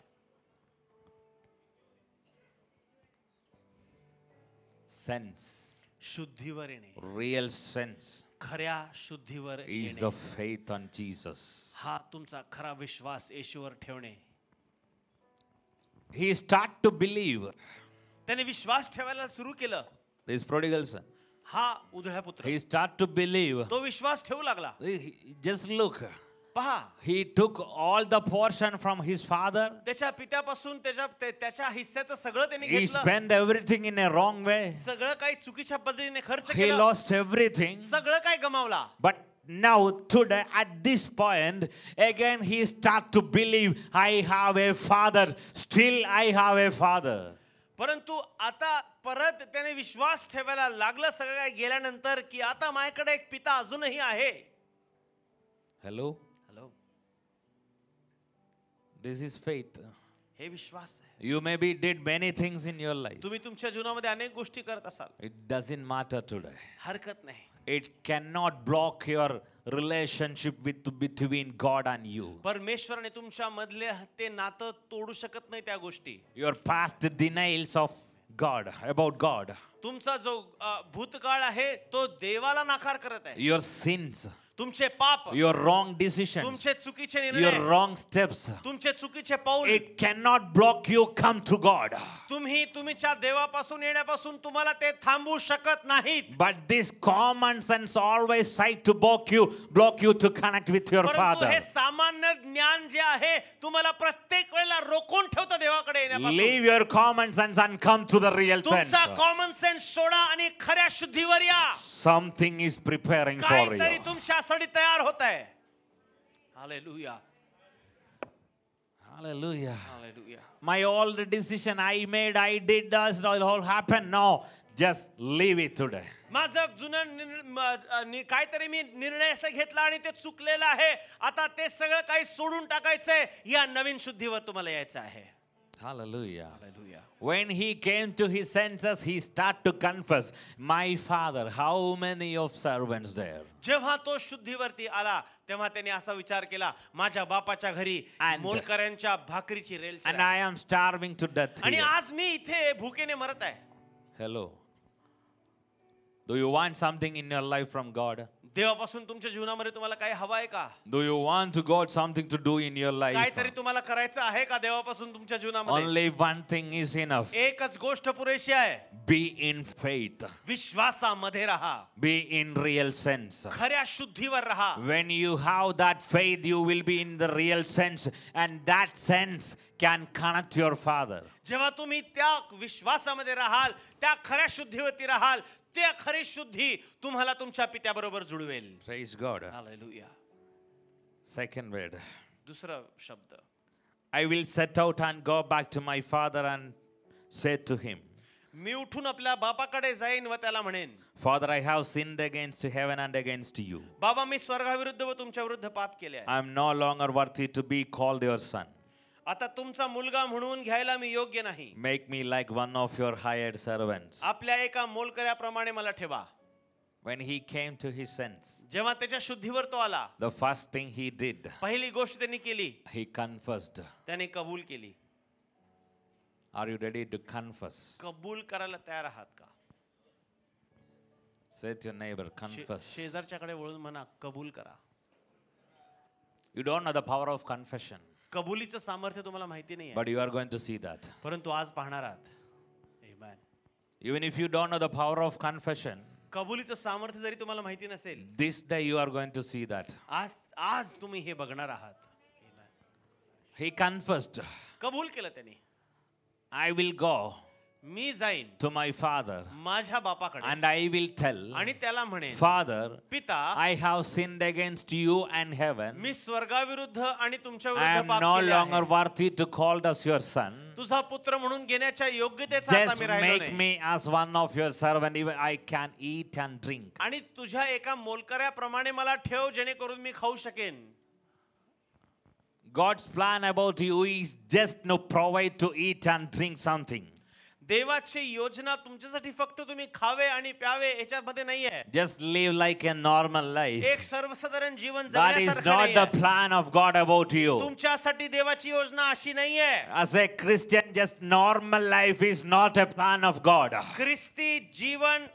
Sense. शुद्धीवर येणे. Real sense खऱ्या शुद्धीवर is येणे. the faith on Jesus. हा तुमचा खरा विश्वास येशूवर ठेवणे. He start to believe. त्याने विश्वास ठेवायला सुरू केलं. This prodigal son. हा उधळा पुत्र He start to believe. तो विश्वास ठेवू लागला. Just look. पहा He took all the portion from his father. त्याच्या पित्यापासून त्याच्या हिस्स्याचं सगळं त्यांनी He घेतलं. spent everything in a wrong way. सगळं काही चुकीच्या पद्धतीने खर्च He केलं. lost everything. सगळं काही गमावला. But now today at this point again he start to believe I have a father. Still I have a father. परंतु आता परत त्याने विश्वास ठेवायला लागलं सगळं काही गेल्यानंतर की आता माझ्याकडे एक पिता अजूनही आहे. Hello. Hello. This is faith. हे विश्वास आहे. You maybe did many things in your life. तुम्ही तुमच्या जीवनामध्ये अनेक गोष्टी करत असाल. It doesn't matter today. हरकत नाही. It cannot block your relationship between God and you. परमेश्वराने तुमच्या मधले ते नातं तोडू शकत नाही त्या गोष्टी. Your past denials of God, about God. तुमचा जो भूतकाळ आहे तो देवाला नाकार करत आहे. Your sins. तुमचे पाप, Your wrong decisions. तुमचे चुकीचे Your निर्णय, wrong steps. तुमचे चुकीचे पाऊल, It cannot block you come to God. तुमच्या देवापासून येण्यापासून तुम्हाला ते थांबवू शकत नाहीत. But this common sense always try to block you to connect with your परंतु Father. हे सामान्य ज्ञान जे आहे तुम्हाला प्रत्येक वेळेला रोखून ठेवतं देवाकडे येण्यापासून. Leave your common sense and come to the real sense. तुमचा कॉमन सेन्स सोडा आणि खऱ्या शुद्धीवर या. Something is preparing for काहीतरी you. तुमच्यासाठी तयार होत आहे. Hallelujah. Hallelujah. Hallelujah. My old decision I made, I did this, it all happened. No, just leave it today. माझं जुनं काहीतरी मी निर्णय असा घेतला आणि ते चुकलेलं आहे. आता ते सगळं काही सोडून टाकायचंय. या नवीन शुद्धीवर तुम्हाला यायचं आहे. Hallelujah. Hallelujah. When he came to his senses, he started to confess, my father, how many of servants there? जेव्हा तो शुद्धीवरती आला तेव्हा त्याने असा विचार केला माझ्या बापाच्या घरी मोलकऱ्यांच्या भाकरीची rail And I am starving to death आणि here. आज मी इथे भुकेने मरत आहे. Hello. Do you want something in your life from God? देवापासून तुमच्या जीवनामध्ये तुम्हाला काही हवं आहे का? Do you want to God something to do in your life? काहीतरी तुम्हाला करायचं आहे का देवापासून तुमच्या जीवनामध्ये? Only one thing is enough. एकच गोष्ट पुरेशी आहे. Be in faith. विश्वासामध्ये राहा. Be in real sense. खऱ्या शुद्धीवर राहा. When you have that faith, you will be in the real sense, and that sense can connect your Father. जेव्हा तुम्ही त्या विश्वासामध्ये राहाल, त्या खऱ्या शुद्धीवरती राहाल, त्या खरी शुद्धी तुम्हाला तुमच्या पित्याबरोबर जुळवेल. Praise God. Hallelujah. Second word. दुसरा शब्द. I will set out and go back to my father and say to him, मी उठून आपल्या बापाकडे जाईन व त्याला म्हणेन, Father, I have sinned against heaven and against you. बाबा मी स्वर्गाविरुद्ध व तुमच्या विरुद्ध पाप केले आहे. I am no longer worthy to be called your son. आता तुमचा मुलगा म्हणून घ्यायला मी योग्य नाही. Make me like one of your hired servants. आपल्या एका मोलकऱ्याप्रमाणे मला ठेवा. When he came to his sense, जेव्हा त्याच्या शुद्धीवर तो आला, the first thing he did, पहिली गोष्ट त्यांनी केली, he confessed. त्याने कबूल केली. Are you ready to confess? कबूल करायला तयार आहात का? Say to your neighbor, confess. शेजारच्याकडे वळून म्हणा कबूल करा. You don't know the power of confession, कबुलीचं सामर्थ्य तुम्हाला माहिती नाही but you are going to see that. परंतु आज पाहणार आहात. Amen. Even if you don't know the power of confession, कबुलीचं सामर्थ्य जरी तुम्हाला माहिती नसेल, this day you are going to see that. आज तुम्ही हे बघणार आहात. Amen. He confessed, कबूल केलं त्यांनी. I will go मी जाईन to my father माझ्या बापाकडे and I will tell, आणि त्याला म्हणेन, Father, पिता, I have sinned against you and heaven. मी स्वर्गाविरुद्ध आणि तुमच्या I विरुद्ध am पाप no केले longer आहे. worthy to call as your son. तुझा पुत्र म्हणून घेण्याच्या योग्यतेचा आता Just मी राहिलो make नाही. me as one of your servant, even I can eat and drink. आणि तुझ्या एका मोलकऱ्याप्रमाणे मला ठेव जेणेकरून मी खाऊ शकेन. God's plan about you is just to provide to eat and drink something. देवाची योजना तुमच्यासाठी फक्त तुम्ही खावे आणि प्यावे याच्यामध्ये नाहीये. Just live like a normal life. एक सर्वसाधारण जीवन That is जगण्यासारखं not the नाहीये. plan of God about you. तुमच्यासाठी देवाची योजना अशी नाहीये. As a Christian, just normal life is not a plan of God. ख्रिस्ती जीवन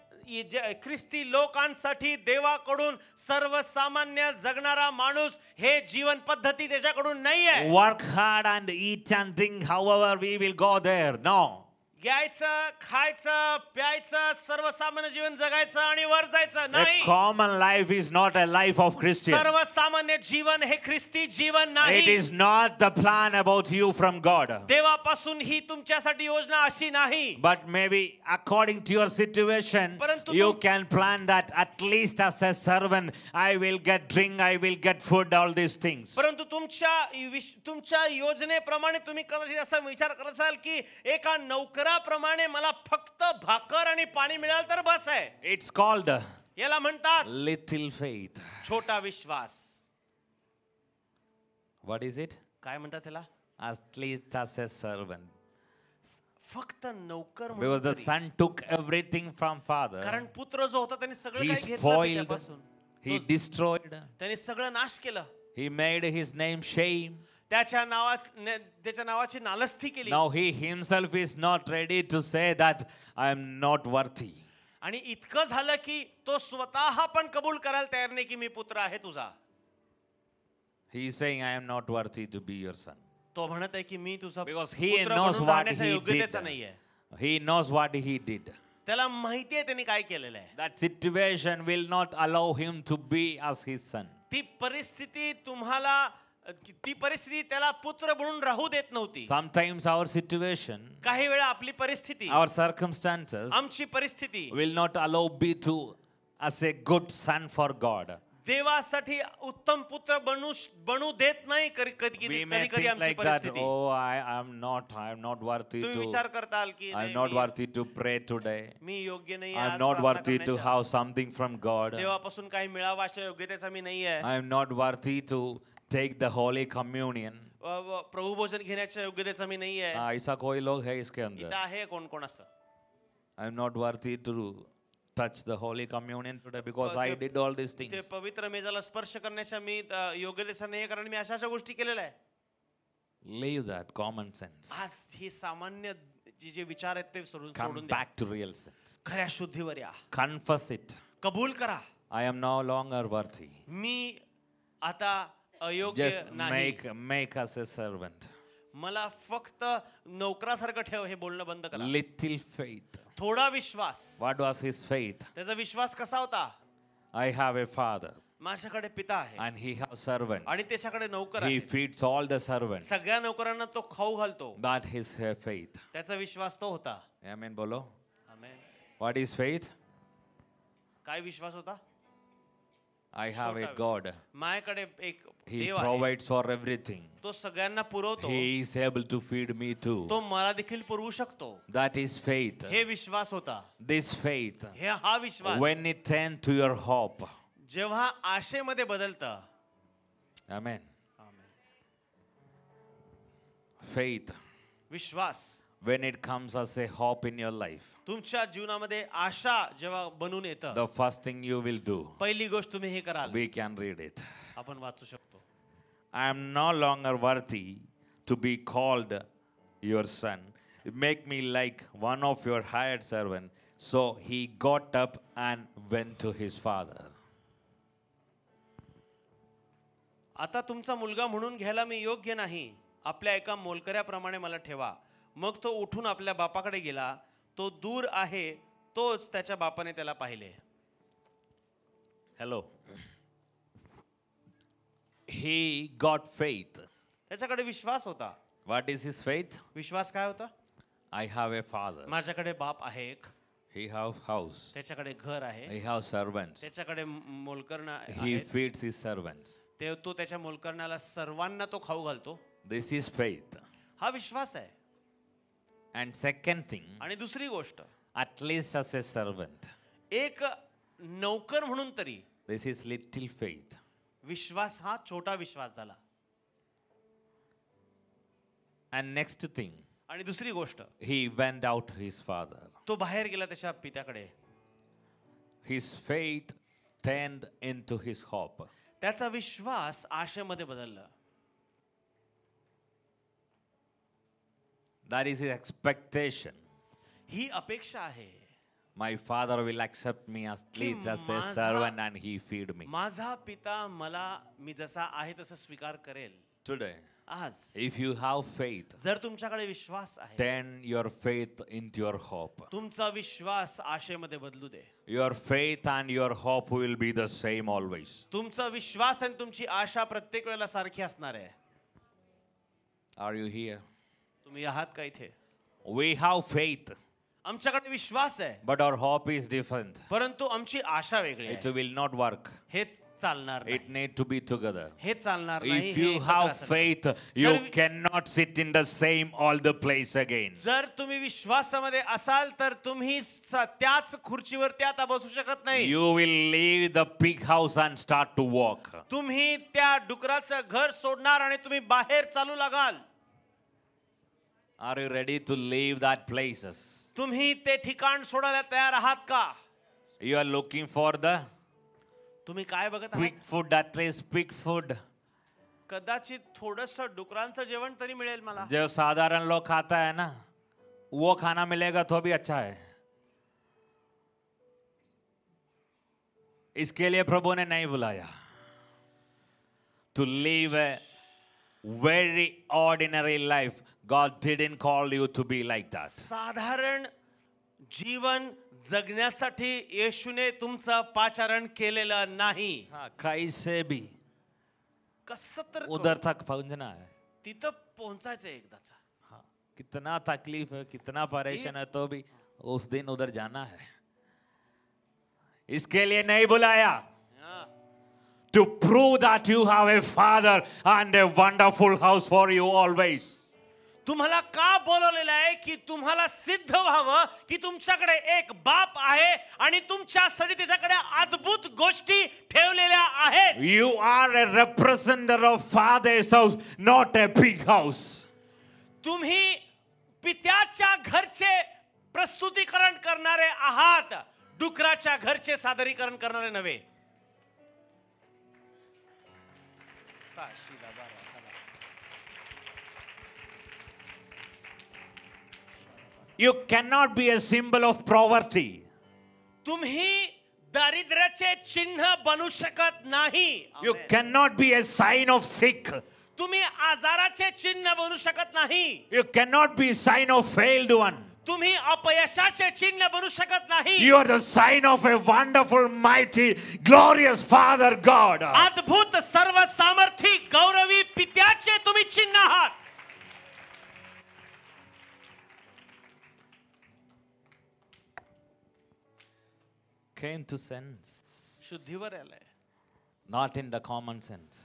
ख्रिस्ती लोकांसाठी देवाकडून सर्वसामान्य जगणारा माणूस हे जीवन पद्धती त्याच्याकडून नाहीये. Work hard and eat and drink, however we will go there. No. घ्यायचं, खायचं, प्यायचं, सर्वसामान्य जीवन जगायचं आणि वर जायचं A नाही. common life is not a life of Christian. सर्वसामान्य जीवन हे ख्रिस्ती जीवन It नाही. is not the plan about you from God. देवापासून ही तुमच्यासाठी योजना अशी नाही. But maybe according to your situation, परंतु you तुम- can plan that at least as a servant, I will get drink, I will get food, all these things. परंतु तुमच्या योजनेप्रमाणे तुम्ही कदाचित असा विचार करत असाल की एका नोकराप्रमाणे मला फक्त भाकर आणि पाणी मिळालं तर बस आहे. It's called याला म्हणतात little faith. छोटा विश्वास. What is it? काय म्हणतात त्याला? At least as a servant. फक्त नोकर Because म्हणून the तरी. son took everything from father. कारण पुत्र जो होता त्याने सगळं He काही घेतलं spoiled, त्याच्यापासून. he destroyed, त्याने सगळं नाश केलं. he made his name shame. त्याच्या नावाची नालस्ती केली. Now he himself is not ready to say that I am not worthy. आणि इतकं झालं की तो स्वतः पण कबूल करायला तयार नाही की मी पुत्र आहे तुझा. He is saying I am not worthy to be your son. तो म्हणत आहे की मी तुझा Because he पुत्र knows म्हणून what राहण्याच्या he योग्यतेचा did. नाहीये. He knows what he did. त्याला माहिती आहे त्यांनी काय केलेलं आहे. That situation will not allow him to be as his son. ती परिस्थिती त्याला पुत्र म्हणून राहू देत नव्हती. Sometimes our situation, काही वेळा आपली परिस्थिती, our circumstances आमची परिस्थिती will not allow me to as a good son for God. देवासाठी उत्तम पुत्र बनू देत नाही. We may कधी think आमची like that. परिस्थिती. Oh, I am not worthy तुम्ही to. विचार करताल की I am नाही, not worthy to pray today. मी योग्य नाही I am आज not प्रार्थना worthy to करण्याच्या. have something from God. देवापासून काही मिळावा अशा योग्यतेचा मी नाही आहे. I am not worthy to take the Holy Communion. प्रभू भोजन घेण्याच्या योग्यतेचा मी नाही आहे. ऐसा कोई लोग है इसके इथं अंदर. आहे कोण कोण असं. I am not worthy to touch the Holy Communion today because I did all these things. ते पवित्र मेजाला स्पर्श करण्याच्या मी योग्यतेचा नाही आहे कारण मी अशा गोष्टी केलेल्या आहे. Leave that common sense. आज ही सामान्य जे विचार आहेत ते सोडून Come द्या. back to real sense. खऱ्या शुद्धीवर या. Confess it. कबूल करा. I am no longer worthy. मी आता अयोग्य Just नाही. make us a servant. मला फक्त नोकरासारखं ठेव हे बोलणं बंद करा. Little faith. थोडा विश्वास. What was his faith? त्याचा विश्वास कसा होता? I have a father माझ्याकडे पिता आहे and he has servants. आणि त्याच्याकडे नोकर He आहे. feeds all the servants. सगळ्या नोकरांना तो खाऊ घालतो. That is her faith. त्याचा विश्वास तो होता. Amen, bolo. Amen. What is faith? काय विश्वास होता? I have a छोटा God. माझ्याकडे एक He देव आहे. provides for everything. तो सगळ्यांना पुरवतो. He is able to feed me too. तो मला देखील पुरवू शकतो. That is faith. हे विश्वास होता. This faith, हा विश्वास when it turns to your hope. जेव्हा आशेमध्ये बदलतं. Amen. Faith, Vishwas when it comes as a hope in your life, तुमच्या जीवनामध्ये आशा जेव्हा बनून येतं. the first thing you will do, पहिली गोष्ट तुम्ही हे कराल. we can read it. आपण वाचू शकतो. I am no longer worthy to be called your son. Make me like one of your hired servants. So he got up and went to his father. आता तुमचा मुलगा म्हणून घ्यायला मी योग्य नाही. आपल्या एका मोलकऱ्याप्रमाणे मला ठेवा. मग तो उठून आपल्या बापाकडे गेला. तो दूर आहे तोच त्याच्या बापाने त्याला पाहिले. Hello. He got faith. त्याच्याकडे विश्वास होता. What is his faith? विश्वास काय होता? I have a father. माझ्याकडे बाप आहे एक, He have house. त्याच्याकडे घर आहे, He have servants. त्याच्याकडे मोलकर्ण He आहेत, feeds his servants. तो त्याच्या मोलकरणाला सर्वांना तो खाऊ घालतो. This is faith. हा विश्वास आहे. And second thing, आणि दुसरी गोष्ट, at least as a servant, एक नौकर म्हणून तरी this is little faith. विश्वास हा छोटा विश्वास झाला. And next thing, आणि दुसरी गोष्ट, he went out to his father. तो बाहेर गेला त्याच्या पित्याकडे. His faith turned into his hope. त्याचा विश्वास आशेमध्ये बदलला. That is his expectation. ही अपेक्षा आहे. My father will accept me at least as a माझा- servant and he feed me. माझा पिता मला मी जसा आहे तसा स्वीकार करेल. Today, आज if you have faith, जर तुमच्याकडे विश्वास आहे, turn your faith into your hope. तुमचा विश्वास आशेमध्ये बदलू दे. Your faith and your hope will be the same always. तुमचा विश्वास आणि तुमची आशा प्रत्येक वेळेला सारखी असणार आहे. Are you here? तुम्ही आहात का इथे? We have faith, आमच्याकडे विश्वास आहे, but our hope is different. परंतु आमची आशा वेगळी It आहे. will not work. हेच चालणार It नाही. need to be together. हे चालणार नाही. If हे you एकत्र have असणार. faith, you जर- cannot sit in the same all the place again. जर तुम्ही विश्वासामध्ये असाल तर तुम्ही त्याच खुर्चीवर त्या आता बसू शकत नाही. You will leave the pig house and start to walk. तुम्ही त्या डुकराचं घर सोडणार आणि तुम्ही बाहेर चालू लागाल. Are you ready to leave that places? तुम्ही ते ठिकाण सोडायला तयार आहात का? You are looking for the तुम्ही काय बघत quick आहात? food, that place quick food. कदाचित थोडंसं डुकरांचं जेवण तरी मिळेल मला. जो साधारण लोग खाता है ना, वो खाना मिलेगा तो भी अच्छा है. इसके लिए प्रभु ने नहीं बुलाया. To live a very ordinary life. God didn't call you to be like that. साधारण जीवन जगण्यासाठी येशूने तुमचं पाचारण केलेलं नाही. हाँ, कैसे भी कसं तर उधर तक पहुंचना है. तिथं पोहोचायचं एकदाच. हाँ, कितना तकलीफ है, कितना परेशान है, तो भी उस दिन उधर जाना है. इसके लिए नहीं बुलाया. To prove that you have a father and a wonderful house for you always. तुम्हाला का बोलवलेलं आहे की तुम्हाला सिद्ध व्हावं की तुमच्याकडे एक बाप आहे आणि तुमच्यासाठी त्याच्याकडे अद्भुत गोष्टी ठेवलेल्या आहेत. You are a representative of father's house, not a big house. तुम्ही पित्याच्या घरचे प्रस्तुतीकरण करणारे आहात, डुकराच्या घरचे सादरीकरण करणारे नव्हे. You cannot be a symbol of poverty. तुम्ही दारिद्र्याचे चिन्ह बनू शकत नाही. You cannot be a sign of sick. तुम्ही आजाराचे चिन्ह बनू शकत नाही. You cannot be a sign of failed one. तुम्ही अपयशाचे चिन्ह बनू शकत नाही. You are the sign of a wonderful, mighty, glorious Father God. अद्भुत सर्व सामर्थी गौरवी पित्याचे तुम्ही चिन्ह आहात. Came to sense, शुद्धीवर आलाय. not in the common sense.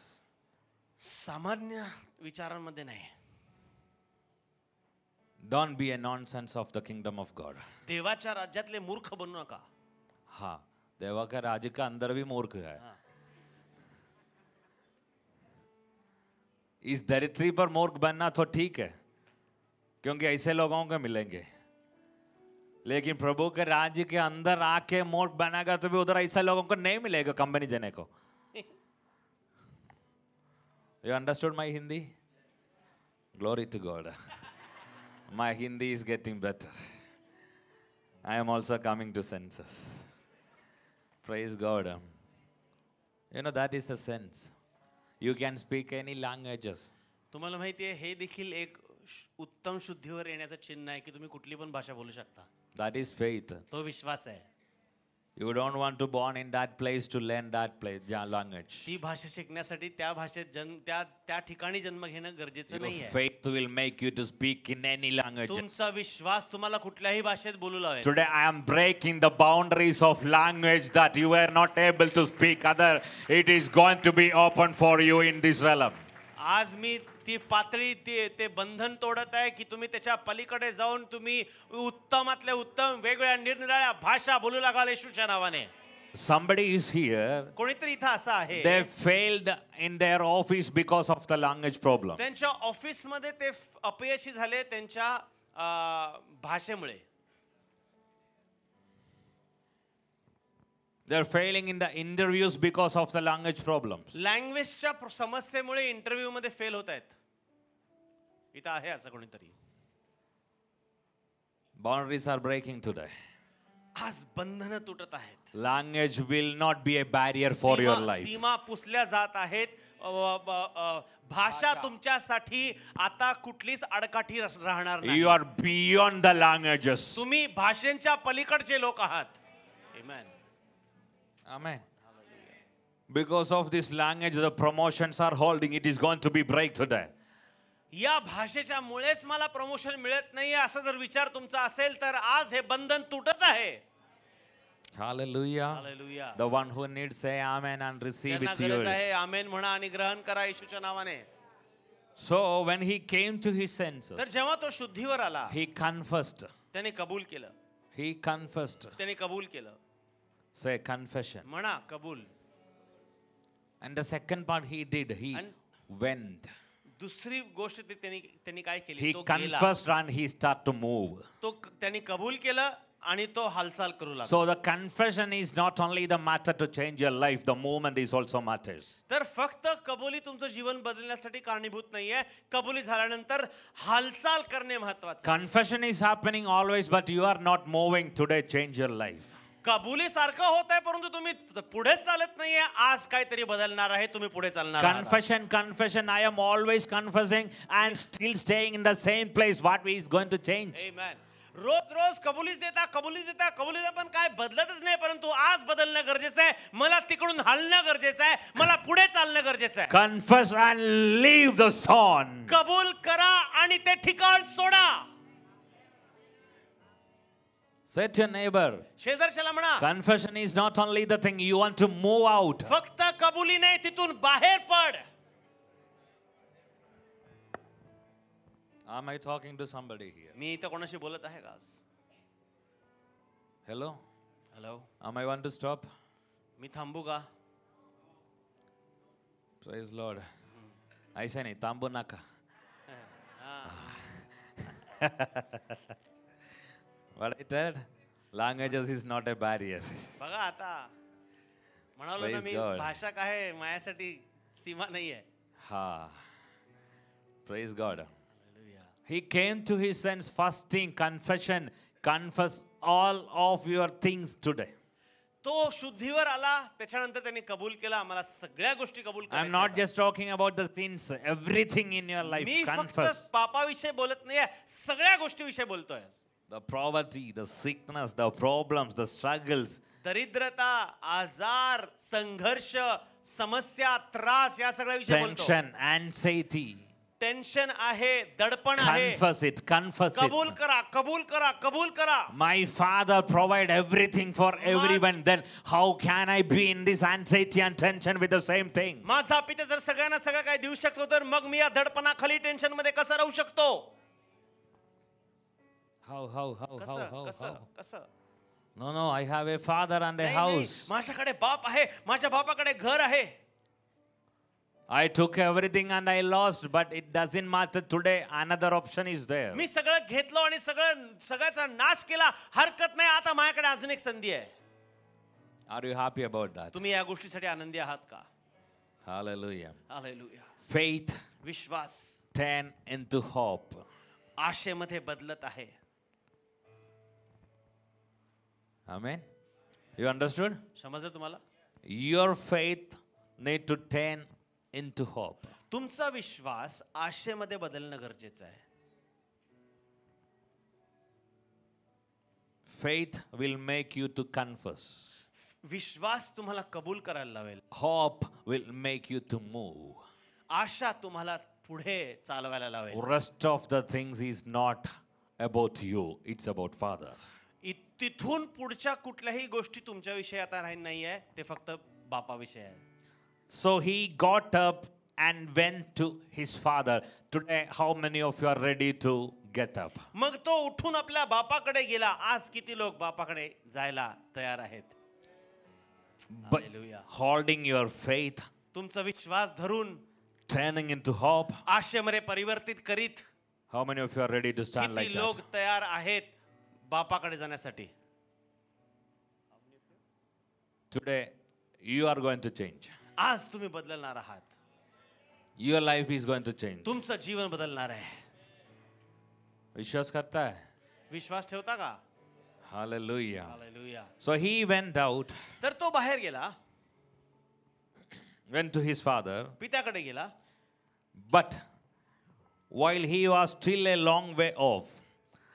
सामान्य विचारांमध्ये नाही. Don't be a nonsense of the kingdom of God. देवाच्या राज्यातले मूर्ख बनू नका. हाँ, देवा का राज्य का अंदर भी मूर्ख है. इस धरती पर मूर्ख बनना तो ठीक है, क्योंकि ऐसे लोगों को मिलेंगे. लेकिन प्रभु के राज्य के अंदर आके मूर्ख बनेगा तो भी उधर ऐसे लोगों को नहीं मिलेगा कंपनी देने को. You understood my Hindi? Glory to God. My Hindi is getting better. I am also coming to senses. Praise God. You know, that is the sense. You can speak any languages. तुम्हाला माहिती आहे हे देखील एक उत्तम शुद्धीवर येण्याचं चिन्ह आहे की तुम्ही कुठली पण भाषा बोलू शकता. That is faith. तो विश्वास आहे. You don't want to born in that place to learn that language. ती भाषा शिकण्यासाठी त्या भाषेत जन्म त्या ठिकाणी जन्म घेणं गरजेचं Your नाहीये. faith will make you to speak in any language. तुमचा विश्वास तुम्हाला कुठल्याही भाषेत बोलू लावेल. Today I am breaking the boundaries of language that you were not able to speak other. It is going to be open for you in this realm. आज मी ती पातळी ते बंधन तोडत आहे की तुम्ही त्याच्या पलीकडे जाऊन तुम्ही उत्तमातल्या उत्तम वेगवेगळ्या निरनिराळ्या भाषा बोलू लागाल येशूच्या नावाने. Somebody is here. कोणीतरी इथं असं आहे, They failed in their office because of the language problem. त्यांच्या ऑफिस मध्ये ते अपयशी झाले त्यांच्या भाषेमुळे. They're failing in the interviews because of the language problems. लँग्वेजच्या समस्येमुळे इंटरव्ह्यू मध्ये फेल होत आहेत. इथं आहे असं कोणीतरी. Boundaries are breaking today. आज बंधनं तुटत आहेत. Language will not be a barrier for your life. सीमा पुसल्या जात आहेत. भाषा तुमच्यासाठी आता कुठलीच अडकाठी राहणार नाही. You are beyond the languages. तुम्ही भाषेच्या पलीकडचे लोक आहात. Amen. Amen. Because of this language, the promotions are holding. It is going to be break today. या भाषेच्या मुळेच मला प्रमोशन मिळत नाहीये असं जर विचार तुमचा असेल तर आज हे बंधन तुटत आहे. Hallelujah. Hallelujah. The one who needs say amen and receive ज्यांना it गरज yours. आहे आमेन म्हणा आणि ग्रहण करा येशूच्या नावाने. So when he came to his senses, तर जेव्हा तो शुद्धीवर आला he confessed. त्याने कबूल केलं. He confessed. त्याने कबूल केलं. Say confession. म्हणा कबूल. And the second part he did. He went. दुसरी गोष्ट त्यांनी काय केली, He तो गेला. confessed and he started to move. तो त्यांनी कबूल केलं आणि तो हालचाल करू लागला. So the confession is not only the matter to change your life, the movement is also matters. तर फक्त कबुली तुमचं जीवन बदलण्यासाठी कारणीभूत नाहीये. कबुली झाल्यानंतर हालचाल करणे महत्त्वाचं. Confession is happening always, but you are not moving today, change your life. कबुली सारखं होत आहे परंतु तुम्ही पुढे चालत नाहीये. आज काहीतरी बदलणार आहे, तुम्ही पुढे चालणार आहात. Confession, I am always confessing and still staying in the same place. What is going to change? Amen. रोज कबुलीच देता पण काय बदलतच नाही. परंतु आज बदलणं गरजेचं आहे. मला तिकडून हलणं गरजेचं आहे. मला पुढे चालणं गरजेचं आहे. Confess and leave the son. कबूल करा आणि ते ठिकाण सोडा. Say to your neighbor, शेजारच्याला म्हणा, confession is not only the thing you want to move out. फक्त कबुली नाही, तिथून बाहेर पड. Am I talking to somebody here? मी इथं कोणाशी बोलत आहे का आज? Hello? Hello, Am I want to stop? मी थांबू का? Praise Lord. ऐसा नहीं तांबू नका. What I said? Languages is not a barrier. बघा आता म्हणालो ना Praise मी, God. भाषा काय माझ्यासाठी सीमा नाहीये. Ha. Praise God. He came to his sense. First thing, confession. Confess all of your things today. तो शुद्धीवर आला, त्याच्यानंतर त्यांनी कबूल केला. आम्हाला सगळ्या गोष्टी कबूल I'm not just talking about the sins. Everything in your life. मी फक्त Confess. पापाविषयी बोलत नाहीये, सगळ्या गोष्टीविषयी बोलतोय. The poverty, the sickness, the problems, the struggles. दरिद्रता, आजार, संघर्ष, समस्या, त्रास या सगळ्या विषयी बोलतो. Tension, anxiety. टेन्शन आहे, दडपण आहे. Confess it. Confess कबूल it. करा, कबूल करा, कबूल करा. My Father provide everything for everyone. Then how can I be in this anxiety and tension with the same thing? माझा पिता जर सगळ्यांना सगळं काय देऊ शकतो तर मग मी या दडपणाखाली टेन्शन मध्ये कसं राहू शकतो? How? कसं? No, I have a father and a नाही, house. माझ्याकडे बाप आहे, माझ्या बापाकडे घर आहे. I took everything and I lost, but it doesn't matter today. Another option is there. मी सगळं घेतलो आणि सगळ्याचा नाश केला. हरकत नाही, आता माझ्याकडे अजून एक संधी आहे. Are you happy about that? तुम्ही या गोष्टीसाठी आनंदी आहात का? Hallelujah. हालेलुया. Faith विश्वास turn into hope. आशेमध्ये बदलत आहे. Amen. You understood? समजलं तुम्हाला? Your faith need to turn into hope. तुमचा विश्वास आशेमध्ये बदलणं गरजेचं आहे. Faith will make you to confess. विश्वास तुम्हाला कबूल करायला लावेल. Hope will make you to move. आशा तुम्हाला पुढे चालवायला लावेल. Rest of the things is not about you, it's about Father. तिथून पुढच्या कुठल्याही गोष्टी तुमच्याविषयी आता नाही आहे, ते फक्त बापाविषयी आहे. So he got up and went to his father. Today, how many of you are ready to get up? मग तो उठून आपल्या बापाकडे गेला. आज किती लोक बापाकडे जायला तयार आहेत? But Hallelujah. holding your faith, तुमचा विश्वास धरून turning into hope. आशेमध्ये परिवर्तित करीत How many of you are ready to stand like किती लोक that? तयार आहेत बापाकडे जाण्यासाठी? Today, you are going to change. आज तुम्ही बदलणार आहात. Your life is going to change. तुमचं जीवन बदलणार आहे. विश्वास करता है? विश्वास ठेवता का? Hallelujah. Hallelujah. So he went out, तर तो बाहेर गेला, went to his father, पित्याकडे गेला. but while he was still a long way off,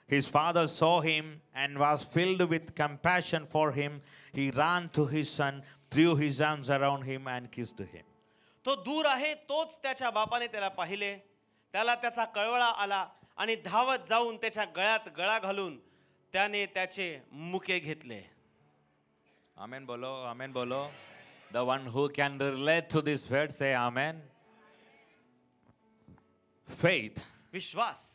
his father saw him and was filled with compassion for him. He ran to his son, threw his arms around him and kissed him. तो दूर आहे, तोच त्याच्या बापाने त्याला पाहिले. त्याला त्याचा कळवळा आला आणि धावत जाऊन त्याच्या गळ्यात गळा घालून त्याने त्याचे मुके घेतले. Amen bolo, amen bolo. The one who can relate to this word say amen. Faith. Vishwas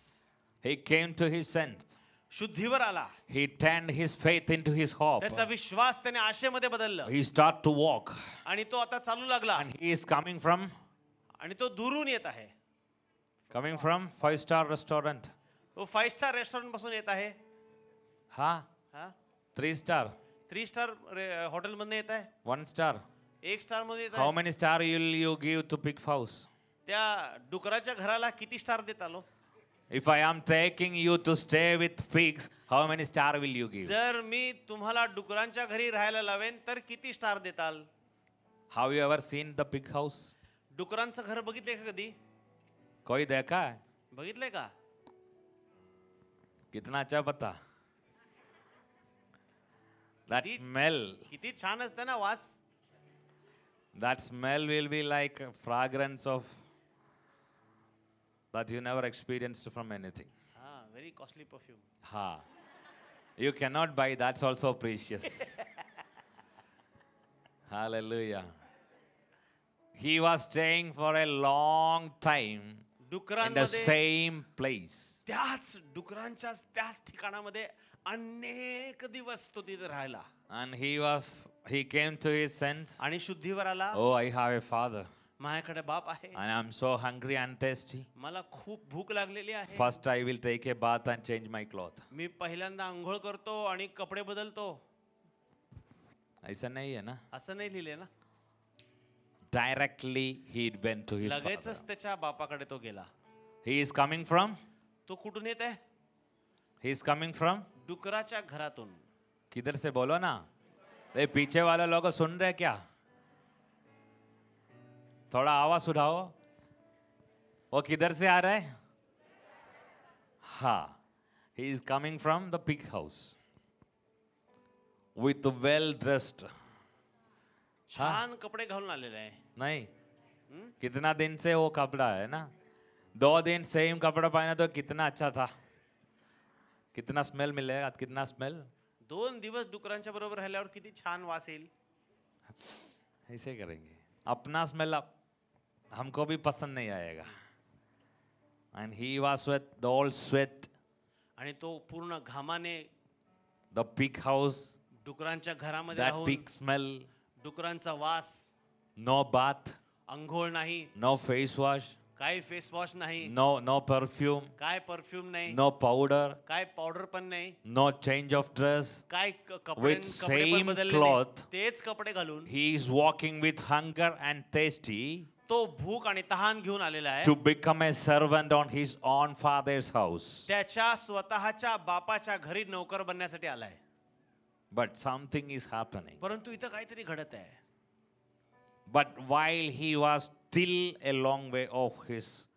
He came to his sense. शुद्धीवर आला. He turned his faith into his hope. त्याचा विश्वास त्याने आशेमध्ये बदलला He started to walk. आणि तो आता चालू लागला. And he is coming from आणि तो दुरून येत आहे. 5-star restaurant. तो 5 स्टार रेस्टॉरंट पासून येत आहे. Ha? हा 3-star. 3 स्टार हॉटेल मधून येत आहे. 1 star. 1 स्टार मध्ये येत How आहे. many star will you give to pig house? त्या डुकराच्या घराला किती स्टार देत आलो? If I am taking you to stay with pigs, how many star will you give? जर मी तुम्हाला डुकरांच्या घरी राहायला लावेन तर किती स्टार देताल? Have you ever seen the pig house? डुकरांचं घर बघितलंय का कधी? कोई देखा है? बघितलंय का? कितना अच्छा पता? That Did- smell, किती छान असतं ना वास. that smell will be like a fragrance of that you never experienced from anything. हा very costly perfume. Ha. You cannot buy, that's also precious. Hallelujah. He was staying for a long time in the डुकरांमध्ये same place. त्याच डुकरांच्या त्याच ठिकाणामध्ये अनेक दिवस तो तिथे राहिला And he came to his sense. आणि शुद्धीवर आला. Oh, I have a father. माझ्याकडे बाप आहे. And I'm so hungry and thirsty. मला खूप भूक लागलेली आहे. First, I will take a bath and change my cloth. मी पहिल्यांदा आंघोळ करतो आणि कपडे बदलतो. ऐसा नहीं है ना? असं नाही लिहिले ना. Directly he went to his father. लगेचच त्याच्या बापाकडे तो गेला. He is coming from? तो कुठून येत आहे? He is coming from? डुकराच्या घरातून. किधर से बोलो ना? ये पीछे वाले लोग सुन रहे क्या? थोड़ा आवाज उठाओ. वो किधर से आ रहा है? हाँ. He is coming from the pig house. With well dressed. छान कपडे घालून आलेले आहे. नहीं. कितना दिन से वो कपड़ा है ना? 2 दिन सेम कपड़ा पहना तो कितना अच्छा था. कितना स्मेल मिलेगा? कितना स्मेल? 2 दिवस डुकरांच्या बरोबर राहिल्यावर किती छान वास येईल. ऐसे करेंगे. अपना स्मेल हमको भी पसंद नहीं आएगा. And he was with the old sweat, आणि तो पूर्ण घामाने the pig house, डुकरांच्या घरामध्ये that राहून pig smell, डुकरांचा वास, no bath, अंघोळ नाही, no face wash, काय फेस वॉश नाही, no perfume, काय परफ्यूम नाही, no powder, काय पावडर पण नाही, no change of dress. काय कपडे With कपडे पण same बदलले cloth. नाही. तेच कपडे घालून He is walking with hunger and thirsty तो भूक आणि तहान घेऊन आलेला आहे. to become a servant on his own father's house. त्याच्या स्वतःच्या बापाच्या घरी नोकर बनण्यासाठी आलाय. But something is happening. परंतु इथं काहीतरी घडत आहे. But while he was still a long way off, his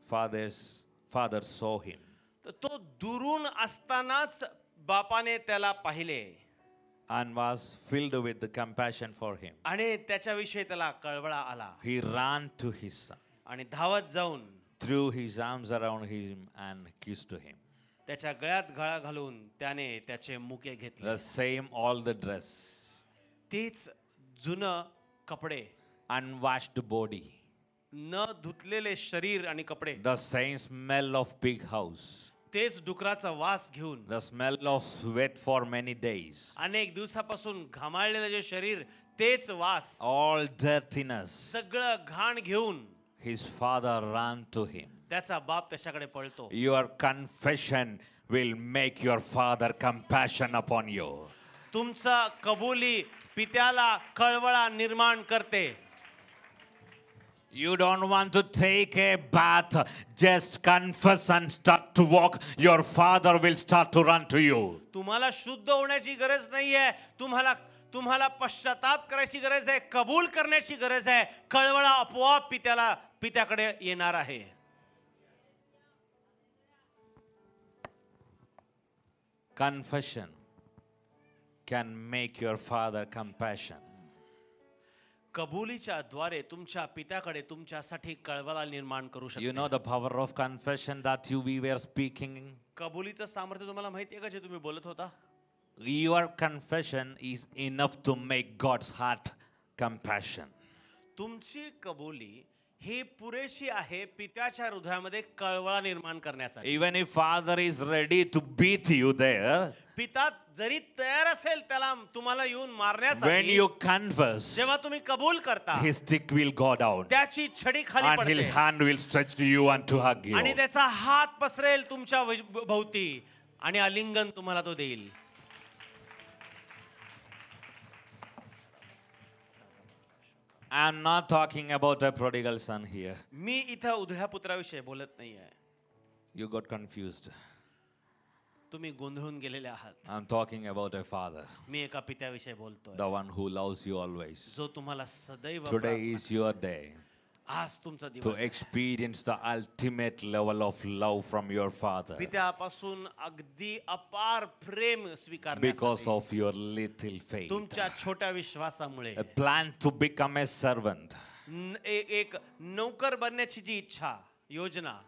father saw him. तर तो दुरून असतानाच बापाने त्याला पाहिले. and was filled with the compassion for him. आणि त्याच्याविषयी त्याला कळवळा आला He ran to his son, आणि धावत जाऊन threw his arms around him and kissed him. त्याच्या गळ्यात गळा घालून त्याने त्याचे मुके घेतले. The same all the dress, तीच जुनं कपडे, unwashed body, न धुतलेले शरीर आणि कपडे, the same smell of pig house, तेच डुकराचा वास घेऊन, the smell of sweat for many days, अनेक दिवसापासून घामाळलेलं जे शरीर, तेच वास, all dirtiness. सगळं घाण घेऊन His father ran to him. त्याचा बाप त्याच्याकडे पळतो. Your confession will make your father compassion upon you. तुमचा कबुली पित्याला कळवळा निर्माण करते. You don't want to take a bath, just confess and start to walk. Your father will start to run to you. तुम्हाला शुद्ध होण्याची गरज नाहीये, तुम्हाला पश्चाताप करायची गरज आहे, कबूल करण्याची गरज आहे. कळवळा आपोआप पित्याकडे येणार आहे. Confession can make your father compassion. कबुलीच्या द्वारे तुमच्या पित्याकडे तुमच्यासाठी कळवळा निर्माण करू You शकते. know the power of confession that we were speaking. कबुलीचं सामर्थ्य तुम्हाला माहिती आहे का जे तुम्ही बोलत होता? Your confession is enough to make God's heart compassion. तुमची कबुली ही पुरेशी आहे पित्याच्या हृदयामध्ये कळवळा निर्माण करण्यासाठी. Even if father is ready to beat you there, पिता जरी तयार असेल त्याला तुम्हाला येऊन when मारण्यासाठी, you confess, जेव्हा तुम्ही कबूल करता, his stick will go down त्याची छडी खाली and his पडते hand will stretch to you and to hug you. आणि त्याचा हात पसरेल तुमच्या भोवती आणि आलिंगन तुम्हाला तो देईल. I'm not talking about a prodigal son here. मी इथं उधळ्या पुत्राविषयी बोलत नाहीये. You got confused. तुम्ही गोंधळून गेलेले आहात. I'm talking about a father, मी एका पित्याविषयी बोलतोय, the one who loves you always. जो तुम्हाला सदैव Today प्रार्थना- is your day आज तुमचा to दिवस आहे. experience the ultimate level of love from your father पित्यापासून अगदी अपार प्रेम because स्वीकारण्यासाठी, of your little faith. तुमच्या छोट्या विश्वासामुळे, A plan to become a servant. एक नौकर बनण्याची जी इच्छा, योजना,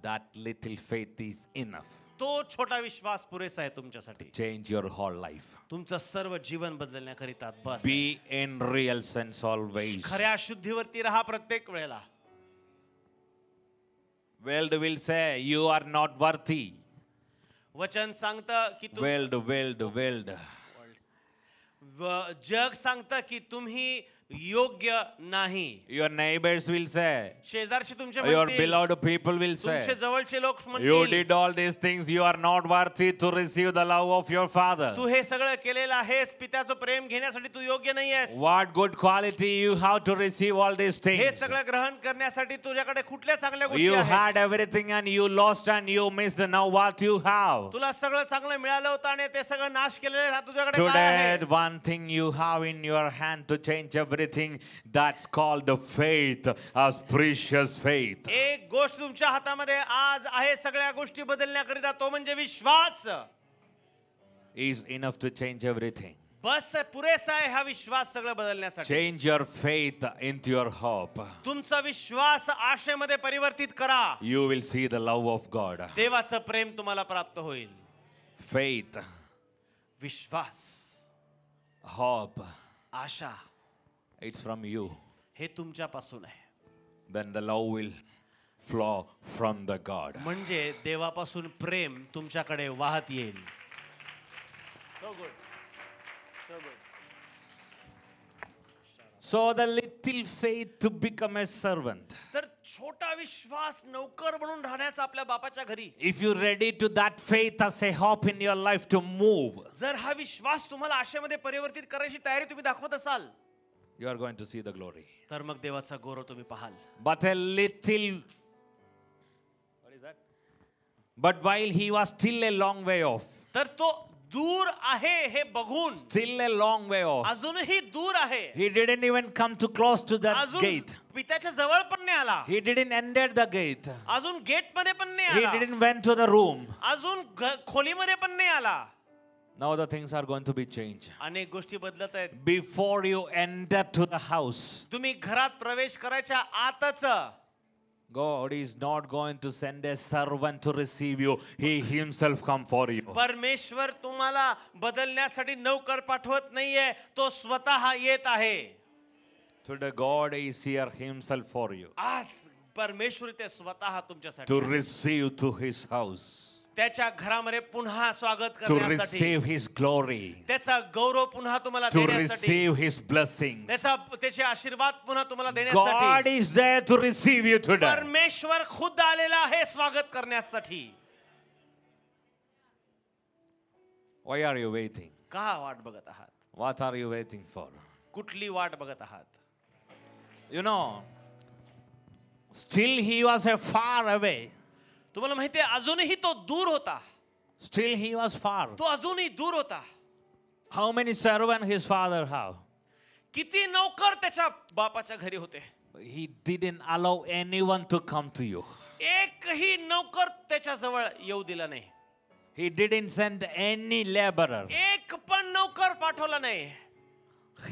That little faith is enough तो छोटा विश्वास पुरेसा आहे तुमच्यासाठी. to change your whole life. तुमचं सर्व जीवन बदलण्याकरिता बस. Be in real sense always. खऱ्या शुद्धीवरती राहा प्रत्येक वेळेला. World will say you are not worthy. वचन सांगतं की World. जग सांगतं की तुम्ही योग्य नाही. Your neighbors will say, शेजारशी तुमचे your म्हणतील, beloved people will तुमचे say, जवळचे लोक you म्हणतील, did all these things, you are not worthy to receive the love of your father. तू हे सगळं केलेलं आहेस, पित्याचं प्रेम घेण्यासाठी तू योग्य नाहीयेस. What good quality you have to receive all these हे things. सगळं ग्रहण करण्यासाठी तुझ्याकडे कुठल्या चांगल्या गोष्टी You आहेत? had everything and you lost and you missed. Now what you have? तुला सगळं चांगलं मिळालं होतं आणि ते सगळं नाश केलेलं आहे. तुझ्याकडे काय आहे? Today, one thing you have in your hand to change everything, that's called faith, as precious faith. एक गोष्ट तुमच्या हातामध्ये आज आहे सगळ्या गोष्टी बदलण्याकरिता, तो म्हणजे विश्वास. Is enough to change everything. बस पुरेसा आहे हा विश्वास सगळं बदलण्यासाठी. Change your faith into your hope. तुमचा विश्वास आशेमध्ये परिवर्तित करा. You will see the love of God. देवाचं प्रेम तुम्हाला प्राप्त होईल. Faith, विश्वास, hope, Asha, it's from you. हे तुमच्यापासून आहे. Then the love will flow from the God. म्हणजे देवापासून प्रेम तुमच्याकडे वाहत येईल. So good. So good. So the little faith to become a servant. तर छोटा विश्वास नौकर बनून राहण्याचा आपल्या बापाच्या घरी. If you're ready to that faith as a hope in your life to move, जर हा विश्वास तुम्हाला आशेमध्ये परिवर्तित करायची तयारी तुम्ही दाखवत असाल, you are going to see the glory. तर मग देवाचा गौरव तुम्ही पाहाल. But a little, what is that? But while he was still a long way off, तर तो दूर आहे हे बघून, still a long way off, अजूनही दूर आहे, he didn't even come too close to that अजून gate. पित्याच्या जवळ पण नाही आला, He didn't enter the gate. अजून गेट मध्ये पण नाही He आला, didn't went to the room. अजून खोलीमध्ये पण नाही आला. Now the things are going to be changed. अनेक गोष्टी बदलत आहेत. Before you enter to the house, तुम्ही घरात प्रवेश करायच्या आतच God is not going to send a servant to receive you. He himself come for you. परमेश्वर तुम्हाला बदलण्यासाठी नौकर पाठवत नाहीये, तो स्वतः येत आहे. Today God is here himself for you. आज परमेश्वर ते स्वतः तुमच्यासाठी To receive to his house. त्याच्या घरामध्ये पुन्हा स्वागत To करण्यासाठी, receive his glory. त्याचा गौरव पुन्हा तुम्हाला To देण्यासाठी, receive his blessings. त्याचे आशीर्वाद पुन्हा तुम्हाला God देण्यासाठी is there to receive you today. परमेश्वर खुद आलेला आहे स्वागत करण्यासाठी. Why are you waiting? का वाट बघत आहात? What are you waiting for? कुठली वाट बघत आहात? You know, still he was a far away. तुम्हाला माहिती आहे अजूनही तो दूर होता. Still he was far. तो अजूनही दूर होता. How many servants his father have? किती नौकर त्याच्या बापाच्या घरी होते. He didn't allow anyone to come to you. एकही नौकर त्याच्या जवळ येऊ दिला नाही. He didn't send any laborer. एक पण नौकर पाठवला नाही.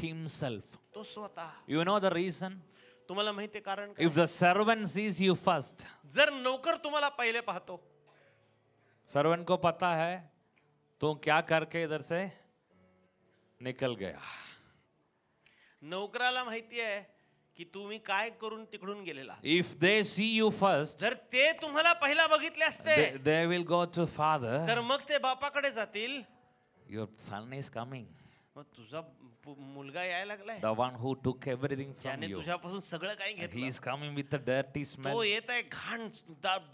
Himself. तो स्वतः. You know the reason? तुम्हाला माहिती आहे कारण काय? If the servant sees you first, जर नौकर तुम्हाला पहिले पाहतो, servant को पता है तो क्या करके इधर से निकल गया. नौकराला माहिती आहे की तुम्ही काय करून तिकडून गेलेला. If they see you first, जर ते तुम्हाला पहिला बघितले असते they will go to father. तर मग ते बापाकडे जातील. Your son is coming. मग तुझा मुलगा यायला लागलाय, The one who took everything from त्याने you. तुझ्यापासून सगळं काही He घेतलं. is coming with the dirty smell, तो येत आहे घाण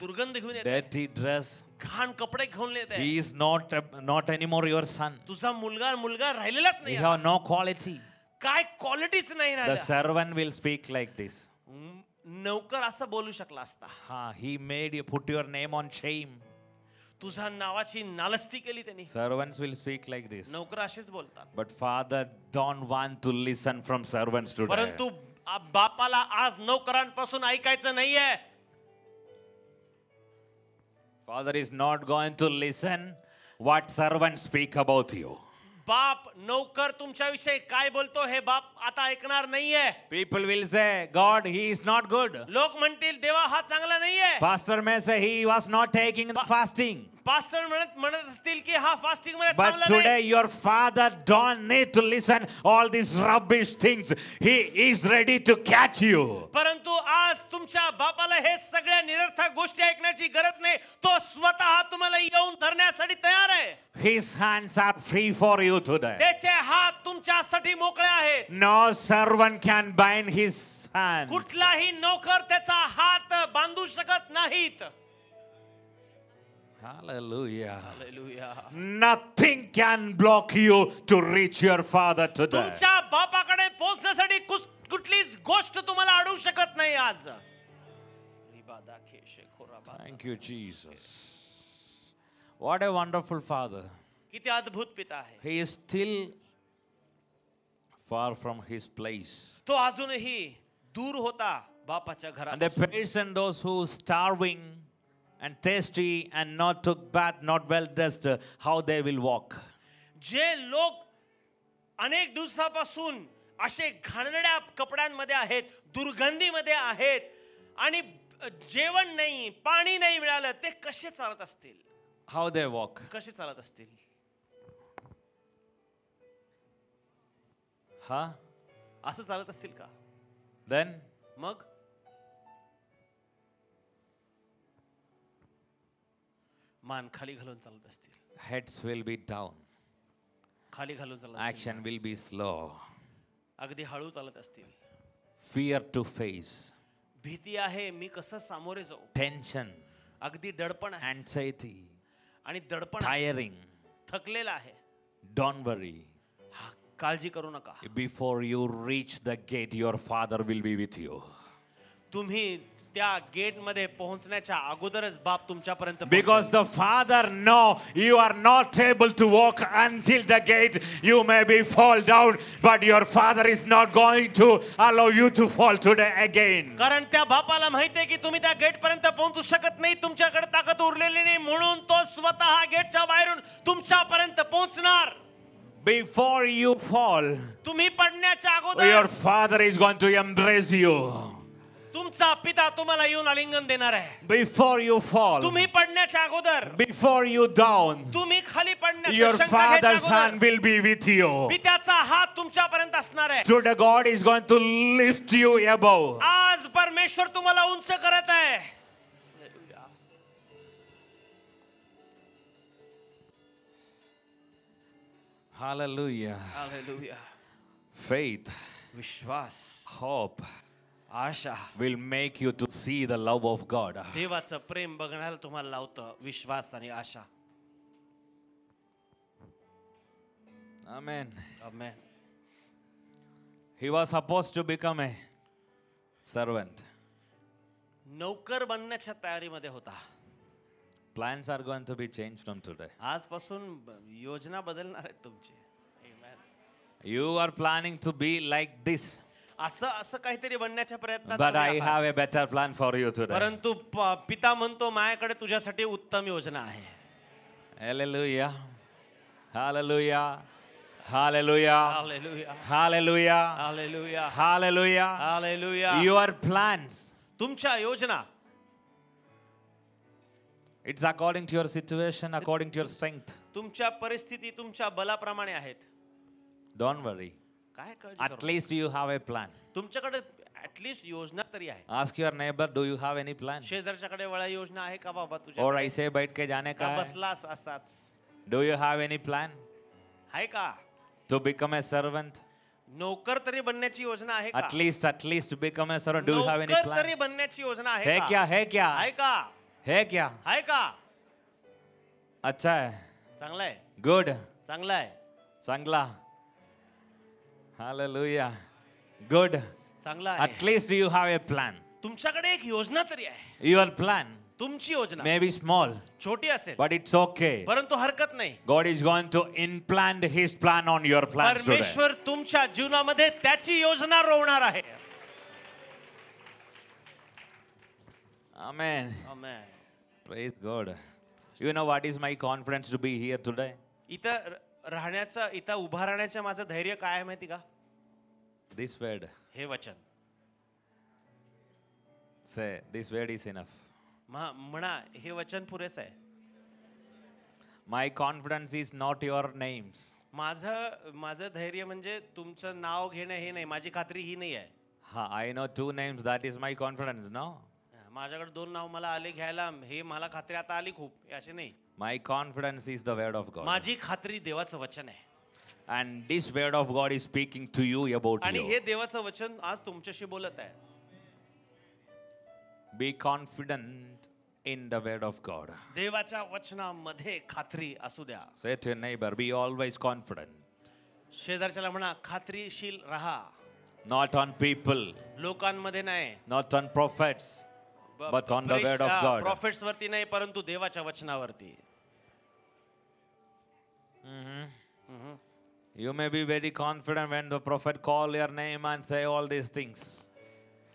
दुर्गंध घेऊन येत आहे, dirty dress. घाण कपडे घेऊन येत आहे. He is not anymore your son. तुझा मुलगा राहिलेलाच He नाही. have no quality. काय क्वालिटीच नाही The राहिला. servant will speak like this. नौकर असं बोलू शकला असता. He made you put your name on shame. तुझा नावाची नालस्ती केली त्यांनी. Servants will speak like this. नौकर असेच बोलतात. But father don't want to listen from servants today. परंतु बापाला आज नौकरांपासून ऐकायचं नाहीये. Father is not going to listen what servants speak about you. बाप नौकर तुमच्याविषयी काय बोलतो हे बाप आता ऐकणार नाहीये. People will say, God, he is not good. लोक म्हणतील देवा हा चांगला नाहीये. Pastor may say he was not taking the fasting. Pastor म्हणत असतील की हा फास्टिंग मध्ये But थांबला today नाही. your father don't need to listen all these rubbish things. He is ready to catch you. परंतु आज तुमच्या बापाला हे सगळ्या निरर्थक गोष्टी ऐकण्याची गरज नाही. तो स्वतः तुम्हाला येऊन धरण्यासाठी तयार आहे. His hands are free for you today. त्याचे हात तुमच्यासाठी मोकळे आहेत. No servant can bind his hands. कुठलाही नोकर त्याचा हात बांधू शकत नाहीत. Hallelujah. Hallelujah. Nothing can block you to reach your father today. तुमच्या बापाकडे पोहोचण्यासाठी कुठलीच गोष्ट तुम्हाला अडवू शकत नाही आज. Thank you, Jesus. What a wonderful father. किती अद्भुत पिता आहे. He is still far from his place. तो अजूनही दूर होता बापाच्या And the घरात. person, those who starving and thirsty and not took bath, not well dressed, how they will walk. जे लोक अनेक दिवसापासून असे घाणेरड्या कपड्यांमध्ये आहेत, दुर्गंधीमध्ये आहेत आणि जेवण नाही, पाणी नाही मिळालं, ते कसे चालत असतील? How they walk. कसे चालत असतील? असं चालत असतील का? Then मग मान खाली घालून चालत असतील. heads will be down. खाली घालून चालत असतील. Action will be slow. अगदी हळू चालत असतील. Fear to face. भीती आहे, मी कसं सामोरे जाऊ? Tension. अगदी दडपण आहे Anxiety. आणि दडपण आहे. Tiring. थकलेला आहे. Don't worry. काळजी करू नका. Before you reach the gate, your father will be with you. तुम्ही त्या गेट मध्ये पोहोचण्याच्या अगोदरच बाप तुमच्यापर्यंत Because the Father know you are not able to walk until the gate. You maybe fall down, but your Father is not going to allow you to fall today again. कारण त्या बापाला माहिती आहे की तुम्ही त्या गेट पर्यंत पोहोचू शकत नाही, तुमच्याकडे ताकद उरलेली नाही, म्हणून तो स्वतः गेटच्या बाहेरून तुमच्यापर्यंत पोहोचणार. Before you fall, तुम्ही पडण्याच्या your अगोदर Father is going to embrace you. तुमचा पिता तुम्हाला येऊन आलिंगन देणार आहे. Before you fall, तुम्ही पडण्याच्या अगोदर, before you down, तुम्ही खाली your पडण्याच्या Father's अगोदर hand will be with you. पित्याचा हात तुमच्यापर्यंत असणार आहे. Today God is going to lift you above. आज परमेश्वर तुम्हाला उंच करत आहे. Hallelujah. हालेलुया. Faith, विश्वास, hope Asha will make you to see the love of God. देवाचं प्रेम बघण्याला तुम्हाला लावतं. विश्वास आणि आशा. Amen. Amen. He was supposed to become a servant. नौकर बनण्याच्या तयारीमध्ये होता. Plans are going to be changed from today. आजपासून योजना बदलणार आहेत तुमची. Amen. You are planning to be like this, असं काहीतरी बनण्याच्या प्रयत्नात but तुम्ही I आहात. have a better plan for you today. परंतु पिता म्हणतो माझ्याकडे तुझ्यासाठी उत्तम योजना आहे. Hallelujah. Hallelujah. Hallelujah. Hallelujah. Hallelujah. Hallelujah. Hallelujah. Hallelujah. Your plans, तुमच्या योजना it's according to your situation, according to your strength. तुमच्या परिस्थिती तुमच्या बलाप्रमाणे आहेत. Don't worry. काय काळजी At करू? least you have a plan. तुमच्याकडे ऍटलीस्ट योजना तरी आहे. Ask your neighbor, do you have any plan? शेजारच्याकडे वळा योजना आहे का बाबा तुझ्या? Or ऐसे बैठ के जाने का का है? बसलास असाच Do you have any plan आहे का? to become a servant? नोकर तरी बनण्याची योजना आहे का? At least become a servant. Do you have any नोकर plan? तरी बनण्याची योजना आहे है का? क्या? है क्या? आहे का? है क्या? आहे का? अच्छा है. चांगला आहे. Good. चांगला आहे. Sangla. Hallelujah. Good. चांगला At आहे. least you have a plan. तुमच्याकडे एक योजना तरी आहे. Your plan तुमची योजना may be small, छोटी असेल but it's okay. परंतु हरकत नाही. God is going to implant His plan on your plans today. परमेश्वर तुमच्या जीवनामध्ये त्याची योजना रोवणार आहे. Amen. Amen. Praise God. You know what is my confidence to be here today? इथं राहण्याचं, इथं उभा राहण्याचं माझं धैर्य काय आहे माहिती का? This word. हे वचन. Say, this word is enough. म्हणा हे वचन पुरेसं आहे. My confidence is not your names. माझं धैर्य म्हणजे तुमचं नाव घेणं हे नाही. माझी खात्री ही नाही आहे. I know 2 names. That is my confidence. No. माझ्याकडे 2 नाव मला आले घ्यायला, हे मला खात्री आता आली खूप, असे नाही. My confidence is the word of God. माझी खात्री देवाचं वचन आहे. And this word of God is speaking to you about आणि you. हे देवाचं वचन आज तुमच्याशी बोलत आहे. Be confident in the word of God. देवाच्या वचनामध्ये खात्री असू द्या. Say to your neighbor, be always confident. शेजारच्याला म्हणा खात्रीशील राहा. Not on people, लोकांमध्ये नाही, not on prophets, but on the word of God. Profits वरती नाही, परंतु देवाच्या वचनावरती. You may be very confident when the prophet call your name and say all these things.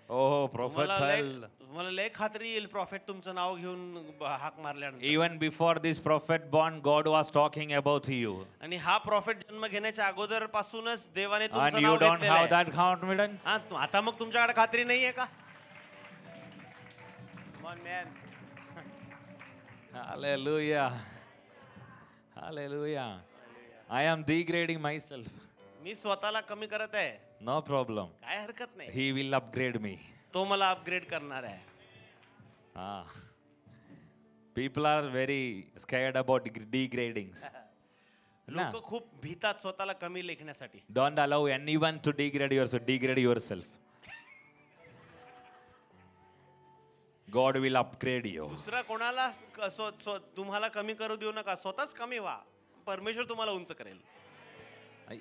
Oh, prophet tell. मला लय खात्री येईल प्रॉफिट तुमचं नाव घेऊन हाक मारल्यानंतर. Even before this prophet born, God was talking about you. आणि हा प्रॉफिट जन्म घेण्याच्या अगोदर पासूनच देवाने And तुमचं you नाव don't घेतलेलं have आहे. that confidence? आता मग तुमच्याकडे खात्री नाहीये का? Come on, man. Hallelujah. Hallelujah. I am degrading myself. मी स्वतःला कमी करत आहे. No problem. काय हरकत नाही. He will upgrade me. तो मला अपग्रेड करणार आहे. People are very scared about degrading. लोक खूप भीतात स्वतःला कमी लेखण्यासाठी. Don't allow anyone to degrade yourself. Degrade yourself. God will upgrade you. दुसरा कोणाला तुम्हाला कमी करू देऊ नका. स्वतःच कमी व्हा. परमेश्वर तुम्हाला उंच करेल.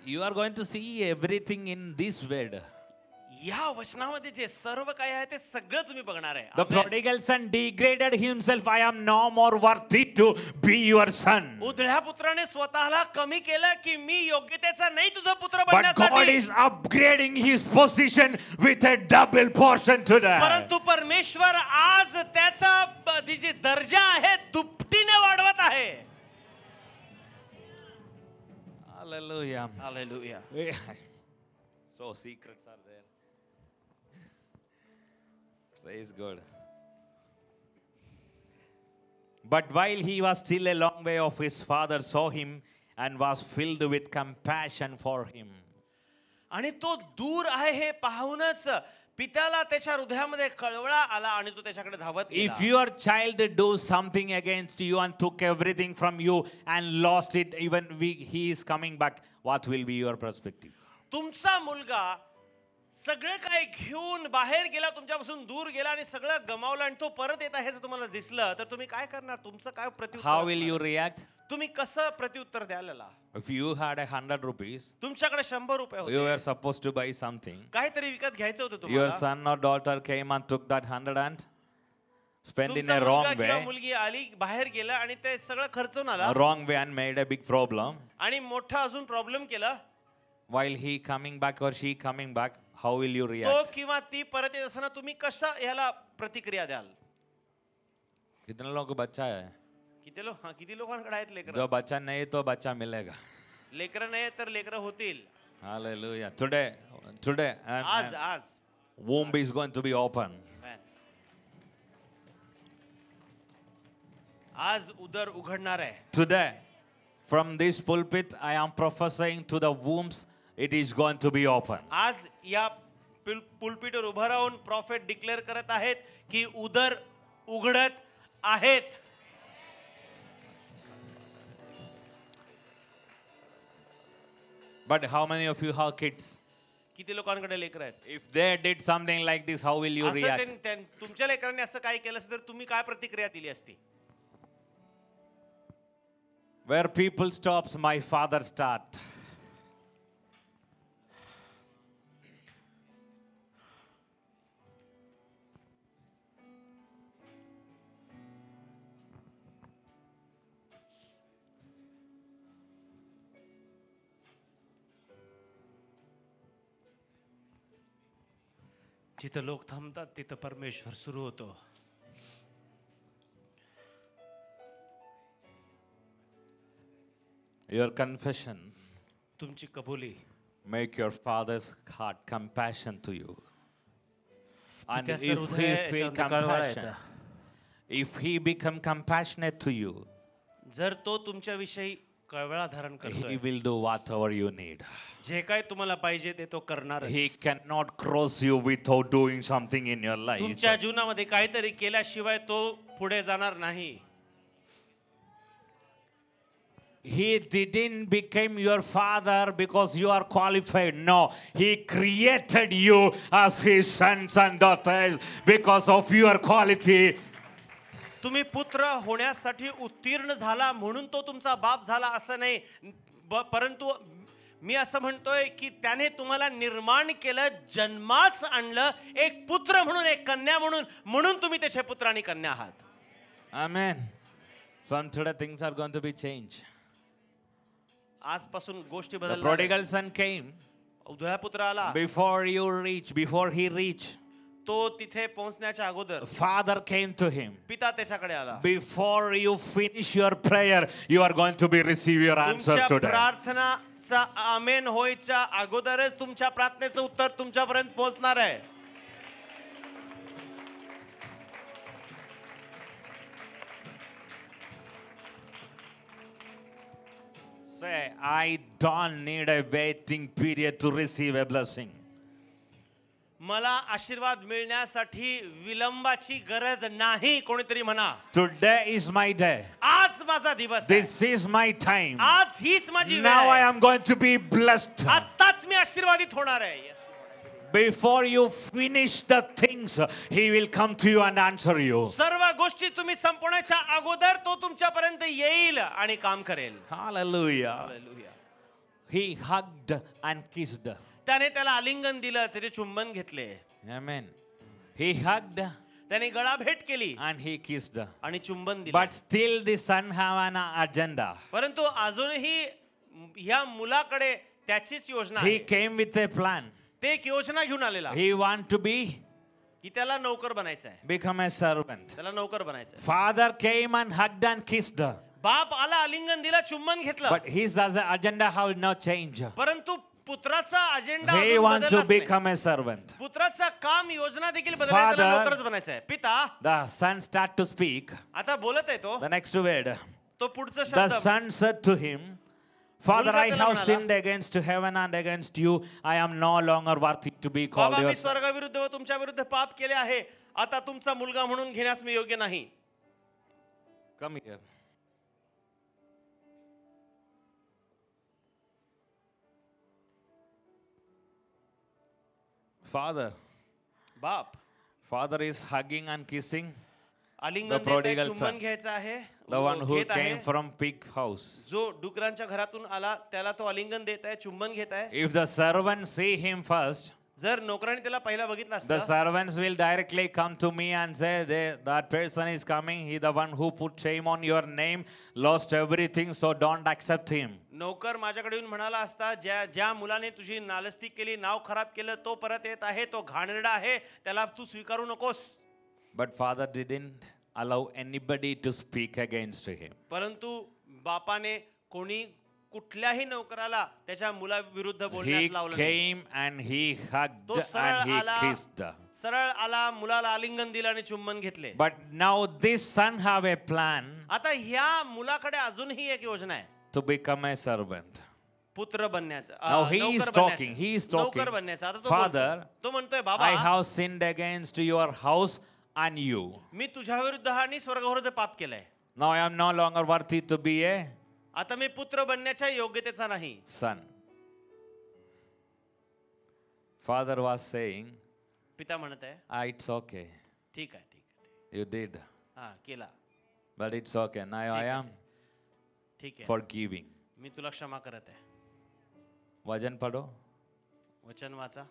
You are going to see everything in this word. या वचनामध्ये जे सर्व काही आहे ते सगळं तुम्ही बघणार आहे. The Amen. prodigal son degraded himself. I am no more worthy to be your son. उधळ्या पुत्राने स्वतःला कमी केलं की मी योग्यतेचा नाही तुझा पुत्र But God बनण्यासाठी. is upgrading his position with a double portion today. परंतु परमेश्वर आज त्याचा जी दर्जा आहे दुपटीने वाढवत आहे. Hallelujah. Hallelujah. So secrets are there. Praise God. But while he was still a long way off, his father saw him and was filled with compassion for him. आणि तो दूर आहे हे पाहूनच पित्याला त्याच्या हृदयामध्ये कळवळा आला आणि तो त्याच्याकडे धावत गेला. If your child do something against you and took everything from you and lost it, even he is coming back, what will be your perspective? तुमचा मुलगा सगळे काय घेऊन बाहेर गेला, तुमच्यापासून दूर गेला आणि सगळं गमावलं आणि तो परत येत आहे हे जर तुम्हाला दिसलं तर तुम्ही काय करणार? तुमचं काय प्रत्युत्तर How will असणार? you react? तुम्ही कसं प्रत्युत्तर द्याल याला? If you had 100 rupees, तुमच्याकडे 100 रुपये you होते, were supposed to buy something. काहीतरी विकत घ्यायचं होतं Your तुम्हाला. son or daughter came and took that 100 and spent in तुमचा a मुलगा wrong किंवा way, मुलगी आली, बाहेर गेला आणि ते सगळं खर्चून आला a wrong way and made a big problem. आणि मोठा अजून प्रॉब्लेम केला. While he coming back or she coming back, how will you तो react? किंवा ती परत येत असताना तुम्ही कसं याला प्रतिक्रिया द्याल? कितने लोगों को बच्चा है? किती लोकांकडे आहेत लेकरं? जो बच्चा नहीं तो बच्चा मिलेगा. लेकरं नाही तर लेकरं होतील. Hallelujah. Today, आज womb is going to be open. आज उदर उघडणार आहे. Today, from this pulpit, I am prophesying to the wombs, it is going to be open. आज या पुलपिटवर उभं राहून प्रॉफेट डिक्लेअर करत आहेत की उदर उघडत आहेत. But how many of you have kids? किती लोकांकडे लेकर आहेत? If they did something like this, how will you असं react? तुमच्या लेकरांनी असं काय केलं असतं तर तुम्ही काय प्रतिक्रिया दिली असती? Where people stops, my father start. जिथं लोक थांबतात तिथं परमेश्वर सुरू होतो. Your confession तुमची कबुली make your father's heart compassion to you. And पित्याचं if हृदय he feel याच्यावर कळवळा compassion, येतं. if he become compassionate to you, जर तो तुमच्याविषयी कळवळा धारण he करतोय, will do whatever you need. जे काय तुम्हाला पाहिजे ते तो करणार. He cannot cross you without doing something in your life. तुमच्या जीवनामध्ये काहीतरी केल्याशिवाय तो पुढे जाणार नाही. He didn't become your father because you are qualified. No, he created you as his sons and daughters because of your quality. तुम्ही पुत्र होण्यासाठी उत्तीर्ण झाला म्हणून तो तुमचा बाप झाला असं नाही. परंतु मी असं म्हणतोय की त्याने तुम्हाला निर्माण केलं, जन्मास आणलं, एक पुत्र म्हणून, एक कन्या म्हणून तुम्ही त्याचे पुत्र आणि कन्या आहात. Amen. From today things are going to be changed. आजपासून गोष्टी The बदलणार. prodigal son came. उधळा पुत्र आला. Before he reached, तो तिथे पोहोचण्याच्या अगोदर father came to him. पिता त्याच्याकडे आला. Before you finish your prayer, you are going to be receive your answers तुमच्या today. प्रार्थनाचा आमेन होयच्या अगोदरच तुमच्या प्रार्थनेचं उत्तर तुमच्यापर्यंत पोहोचणार आहे. Say, I don't need a waiting period to receive a blessing. मला आशीर्वाद मिळण्यासाठी विलंबाची गरज नाही. कोणीतरी म्हणा, Today is my day. आज माझा दिवस आहे. This is my time. आज हीच माझी वेळ Now I आहे. am going to be blessed. आताच मी आशीर्वादित होणार आहे. Yes. Before you finish the things, he will come to you and answer you. सर्व गोष्टी तुम्ही संपवण्याच्या अगोदर तो तुमच्यापर्यंत येईल आणि काम करेल. Hallelujah. Hallelujah. He hugged and kissed. त्याने त्याला आलिंगन दिलं, त्याचे चुंबन घेतले, Amen. He hugged त्याने गळा भेट केली and he kissed. आणि चुंबन दिले. But still the son have an agenda. परंतु अजूनही ह्या मुलाकडे त्याचीच योजना He आहे. came with a plan. ते एक योजना घेऊन आलेला He want to be की त्याला नौकर बनायचं आहे, become a servant. त्याला नौकर बनायचं आहे. Father came and hugged and kissed. बाप आला, आलिंगन दिला, चुंबन घेतलं, But his agenda have not changed. परंतु पुत्राचा अजेंडा He अजून wants to बदललाच नाही. become a servant. पुत्राचं काम योजना देखील बदलली, त्याला Father- नोकरच बनायचं आहे. पिता The son start to speak. आता बोलत आहे तो The next word. तो पुढचं The शब्द son said to him, Father, मुलगा I त्याला have म्हणाला, sinned against heaven and against you. I am no longer worthy to be called बाबा your मी son. स्वर्गाविरुद्ध व तुमच्या विरुद्ध पाप केले आहे, आता तुमचा मुलगा म्हणून घेण्यास मी योग्य नाही. Come here. Father. बाप Is hugging and kissing आलिंगन The देत आहे, prodigal चुंबन son. घ्यायचं आहे, the one who घेत आहे. came from pig house. जो डुकरांच्या घरातून आला त्याला तो आलिंगन देत आहे, चुंबन घेत आहे. If the servants see him first, जर नोकराने त्याला पहिला बघितलं the असतं, servants will directly come to me and say, that person is coming. He the one who put shame on your name, lost everything, so don't accept him. नोकर माझ्याकडे येऊन म्हणाला असता, ज्या मुलाने तुझी नालस्ती केली, नाव खराब केलं, तो परत येत आहे, तो घाणेरडा आहे, त्याला तू स्वीकारू नकोस. But father didn't allow anybody to speak against him. परंतु बापाने कोणी कुठल्याही नोकराला त्याच्या मुलाविरुद्ध He बोलण्यास लावलं नाही. came and he hugged तो सरळ and he आला, kissed. सरळ आला, मुलाला आलिंगन दिलं आणि चुंबन घेतले. But now this son have a plan आता ह्या मुलाकडे अजूनही एक योजना आहे, to become a servant. पुत्र बनण्याचं, Now he is नोकर talking. बनण्याचं. He is talking. नोकर बनण्याचं. आता तो Father, बोलतोय. तो म्हणतोय, बाबा I have sinned against your house and you. मी तुझ्या विरुद्ध आणि स्वर्गाविरुद्ध पाप केलंय. Now I am no longer worthy to be a आता मी पुत्र बनण्याच्या योग्यतेचा नाही. son. Father was saying, पिता म्हणत आहे, it's okay. ठीक आहे, ठीक आहे, You did. हा केला, But it's okay. Now I am ठीक आहे, forgiving. मी तुला क्षमा करत आहे. वचन पढ़ो. वचन वाचा.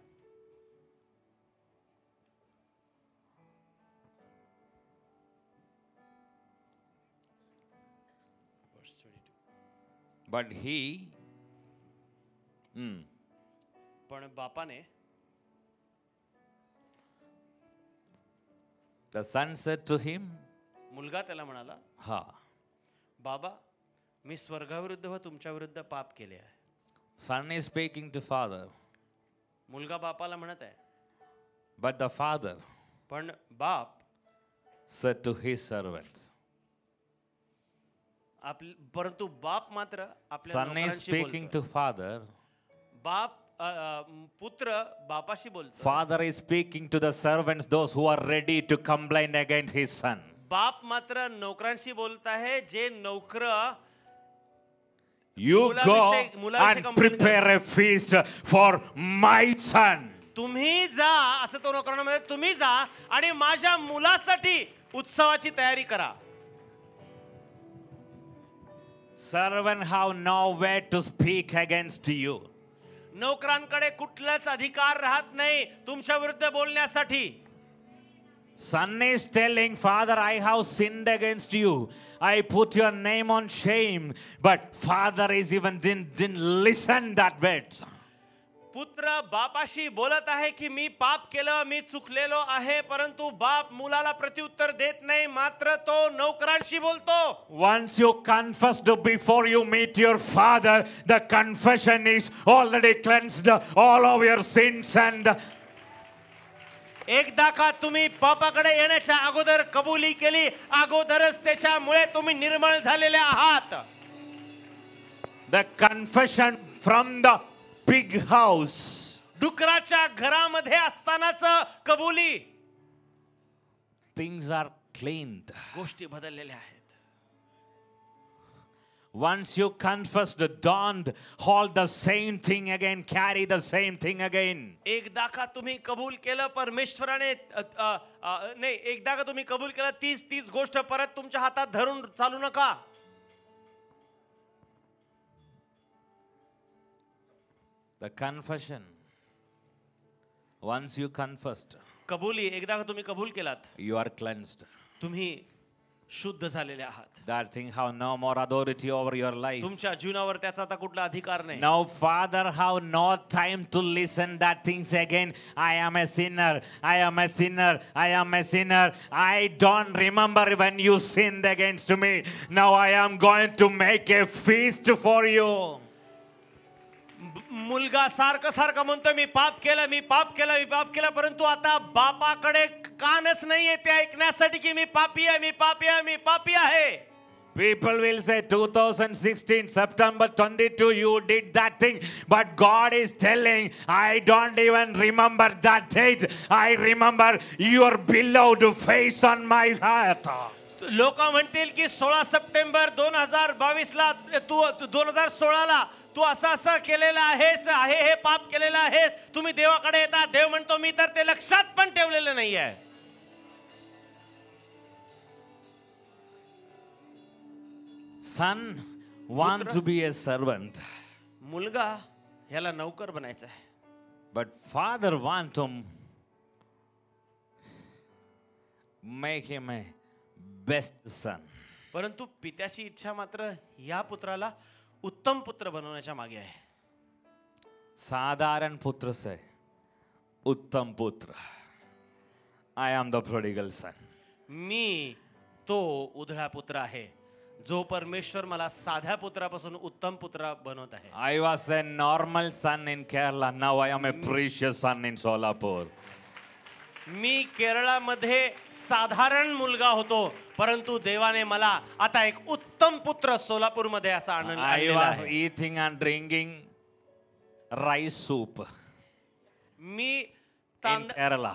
But he पण बापाने, the son said to him, मुलगा त्याला म्हणाला, ha. बाबा मी स्वर्गाविरुद्ध व तुमच्या विरुद्ध पाप केले आहे. Son is speaking to father. मुलगा बापाला म्हणत आहे, But the father पण बाप said to his servants. परंतु बाप मात्र आपल्या Son is नोकरांशी speaking बोलतोय. to father. बाप पुत्र बापाशी बोलतो. Father is speaking to the servants, those who are ready to complain against his son. बाप मात्र नोकरांशी बोलत आहे, जे नोकर You go मुलाविषयी and prepare a feast for my son. तुम्ही जा, असं तो नोकरांना म्हणतो, तुम्ही जा आणि माझ्या मुलासाठी उत्सवाची तयारी करा. Servant have nowhere to speak against you. नोकरांकडे कुठलाच अधिकार राहत नाही तुमच्या विरुद्ध बोलण्यासाठी. Son is telling, Father, I have sinned against you. I put your name on shame. But father is even didn't listen that words. पुत्र बापाशी बोलत आहे की मी पाप केलं, मी चुकलेलो आहे, परंतु बाप मुलाला प्रत्युत्तर देत नाही, मात्र तो नोकरांशी बोलतो. Once you confessed before you meet your father, the confession is already cleansed all of your sins and एकदा का तुम्ही बापाकडे येण्याच्या अगोदर कबुली केली, अगोदरच त्याच्यामुळे तुम्ही निर्मळ झालेले आहात. the confession from the pig house. डुकराच्या घरामध्ये असतानाच कबुली. Things are cleaned. गोष्टी बदललेल्या आहेत. Once you confessed, don't hold the same thing again, carry the same thing again. एकदा का तुम्ही कबूल केलं परमेश्वराने, नाही, एकदा का तुम्ही कबूल केलं, तीच गोष्ट परत तुमच्या हातात धरून चालू नका. The confession Once you confessed, कबुली, एकदा का तुम्ही कबूल केलात, you are cleansed. तुम्ही शुद्ध झालेले आहात. That thing have no more authority over your life. तुमच्या जीवनावर त्याचा आता कुठला अधिकार नाही. Now Father have no time to listen that things again. I am a sinner. I am a sinner. I am a sinner. I don't remember when you sinned against me. Now I am going to make a feast for you. मुलगा सारखं सारखं म्हणतो मी पाप केलं, मी पाप केलं, मी पाप केलं, परंतु आता बापाकडे कानच नाहीये ते ऐकण्यासाठी की मी पापी आहे, मी पापी आहे, मी पापी आहे. People will say 2016 September 22 you did that thing, but God is telling I don't even remember that date. I remember your beloved face on my heart. लोक म्हणतील की 16 सप्टेंबर 2022 ला तू 2016 ला तू असं असं केलेलं आहेस, हे पाप केलेलं आहेस. तुम्ही देवाकडे येता, देव म्हणतो मी तर ते लक्षात पण ठेवलेलं नाहीये. Son want to be a servant, मुलगा ह्याला नौकर बनायचा आहे, but father want to make him a best son. परंतु पित्याची इच्छा मात्र या पुत्राला उत्तम पुत्र बनवण्याच्या मागे आहे. साधारण पुत्र से उत्तम पुत्र. I am the prodigal son. मी तो उधळा पुत्र आहे जो परमेश्वर मला साध्या पुत्रापासून उत्तम पुत्र बनवत आहे. I was a normal son in Kerala. Now I am a precious son in Solapur. मी केरळामध्ये साधारण मुलगा होतो, परंतु देवाने मला आता एक उत्तम पुत्र सोलापूरमध्ये असा I आणलेला was आहे. eating and drinking rice soup me in Kerala.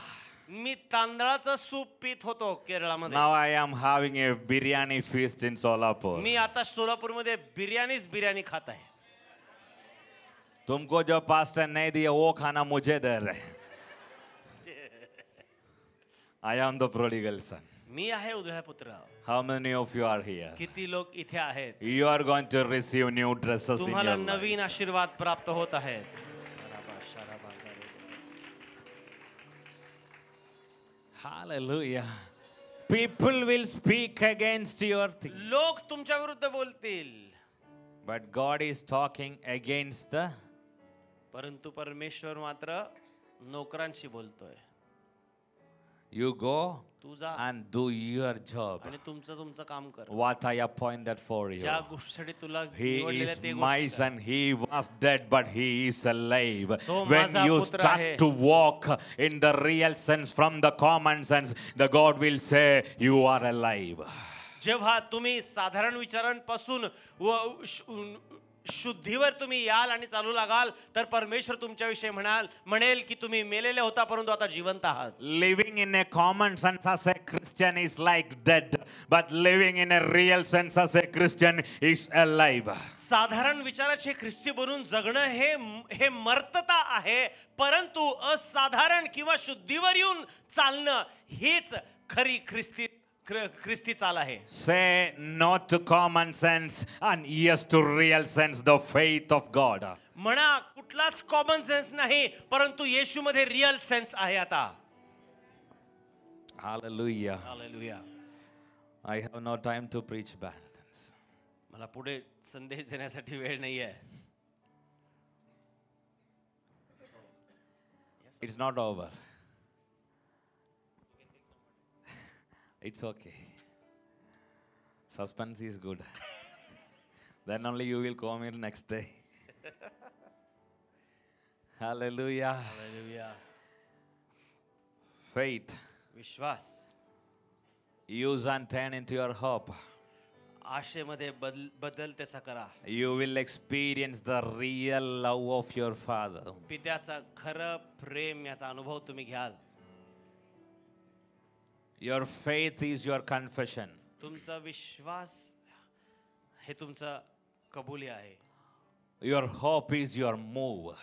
मी तांदळाचं सूप पीत होतो केरळामध्ये. Now I am having a biryani feast in Solapur. मी आता सोलापूरमध्ये बिर्याणी खात आहे. तुमको जो पास्टर नहीं दिया वो खाना मुझे दे रहे. I am the prodigal son. मी आहे उधळा पुत्र. How many of you are here? किती लोक इथे आहेत? You are going to receive new dresses in तुम्हाला your life. नवीन आशीर्वाद प्राप्त होत आहेत. Hallelujah. People will speak against your thing. लोक तुमच्या विरुद्ध बोलतील, But God is talking against the. परंतु परमेश्वर मात्र नोकरांशी बोलतोय. You go तू जा and do your job. आणि तुमचं काम कर. What I appointed for you. ज्या गोष्टीसाठी तुला He निवडलेलं is ते my गोष्टी कर. son. He was dead, but he is alive. तो When माझा you पुत्र start आहे. to walk in the real sense from the common sense, the God will say, you are alive. जेव्हा तुम्ही साधारण विचारांपासून शुद्धीवर तुम्ही याल आणि चालू लागाल, तर परमेश्वर तुमच्याविषयी म्हणेल की तुम्ही मेलेले होता परंतु आता जिवंत आहात. Living in a common sense as a Christian is like dead, but living in a real sense as a Christian is alive. साधारण विचाराचे ख्रिस्ती बनून जगणं हे मर्तता आहे, परंतु असाधारण किंवा शुद्धीवर येऊन चालणं हीच खरी ख्रिस्ती चाल आहे. Say no to common sense and yes to real sense, the faith of God. म्हणा कुठलाच कॉमन सेन्स नाही, परंतु येशूमध्ये रिअल सेन्स आहे. आता Hallelujah. Hallelujah. I have no time to preach balance. मला पुढे संदेश देण्यासाठी वेळ नाहीये. It's not over. It's okay. Suspense is good. Then only you will come here next day. Hallelujah. Hallelujah. Faith. Vishwas Use and turn into your hope. आशेमध्ये बदल त्याचा करा. You will experience the real love of your Father. पित्याचा खरं प्रेम याचा अनुभव तुम्ही घ्याल. Your faith is your confession. तुमचा विश्वास हे तुमचा कबुली आहे. Your hope is your move.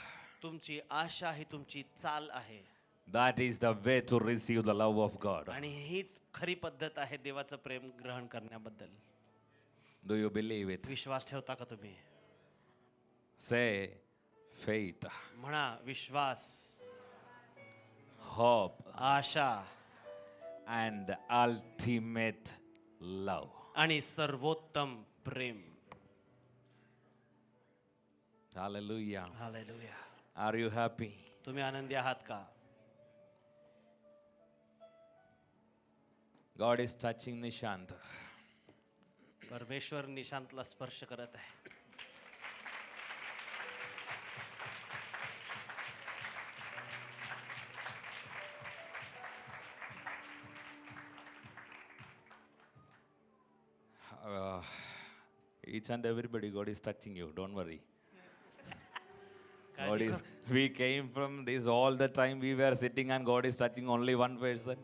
तुमची आशा ही तुमची चाल आहे. That is the way to receive the love of God. आणि हीच खरी पद्धत आहे देवाचं प्रेम ग्रहण करण्याबद्दल. Do you believe it? विश्वास ठेवता का तुम्ही? Say faith. म्हणा विश्वास. hope, Asha and ultimate love. आणि सर्वोत्तम प्रेम. Hallelujah. Hallelujah. Are you happy? तुम्ही आनंदी आहात का? God is touching Nishant. परमेश्वर निशांतला स्पर्श करत आहे. Each and everybody, God is touching you. Don't worry. God काळजी is, करू- we came from this all the time. We were sitting and God is touching only one person.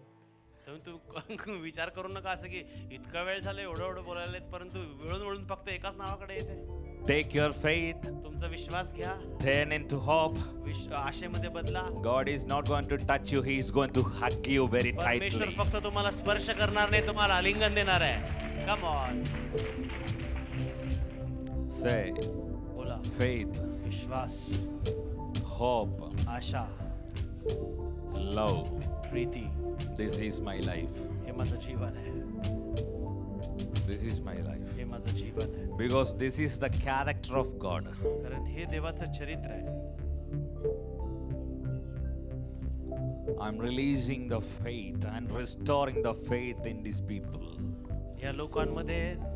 तुम्ही विचार करू नका असं की इतका वेळ झाला एवढं एवढं बोलायला परंतु वळून वळून फक्त एकाच नावाकडे येते. Take your faith, तुमचा विश्वास घ्या, turn into hope. आशेमध्ये बदला. God is not going to touch you. He is going to hug you very परमेश्वर tightly. फक्त तुम्हाला स्पर्श करणार नाही, तुम्हाला आलिंगन देणार आहे. कम ऑन, Say बोला. faith, विश्वास, hope, आशा, love. प्रीती. This is my life. हे माझं जीवन आहे. This is my life. हे माझं जीवन आहे. Because this is the character of God. कारण हे देवाचं चरित्र आहे. I'm releasing the faith and restoring the faith in these people. या लोकांमध्ये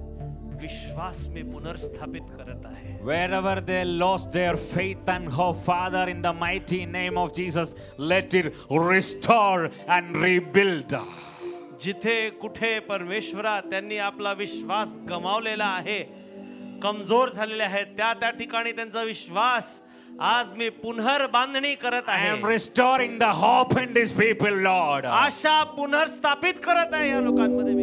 विश्वास मी पुनर्स्थापित करत आहे. Wherever they lost their faith and hope, Father, in the mighty name of Jesus, let it restore and rebuild. जिथे कुठे परमेश्वरा त्यांनी आपला विश्वास गमावलेला आहे, कमजोर झालेले आहेत, त्या ठिकाणी त्यांचा विश्वास आज मी पुनर्बांधणी करत I am आहे. restoring the hope in these people, Lord. आशा पुनर्स्थापित करत आहे या लोकांमध्ये.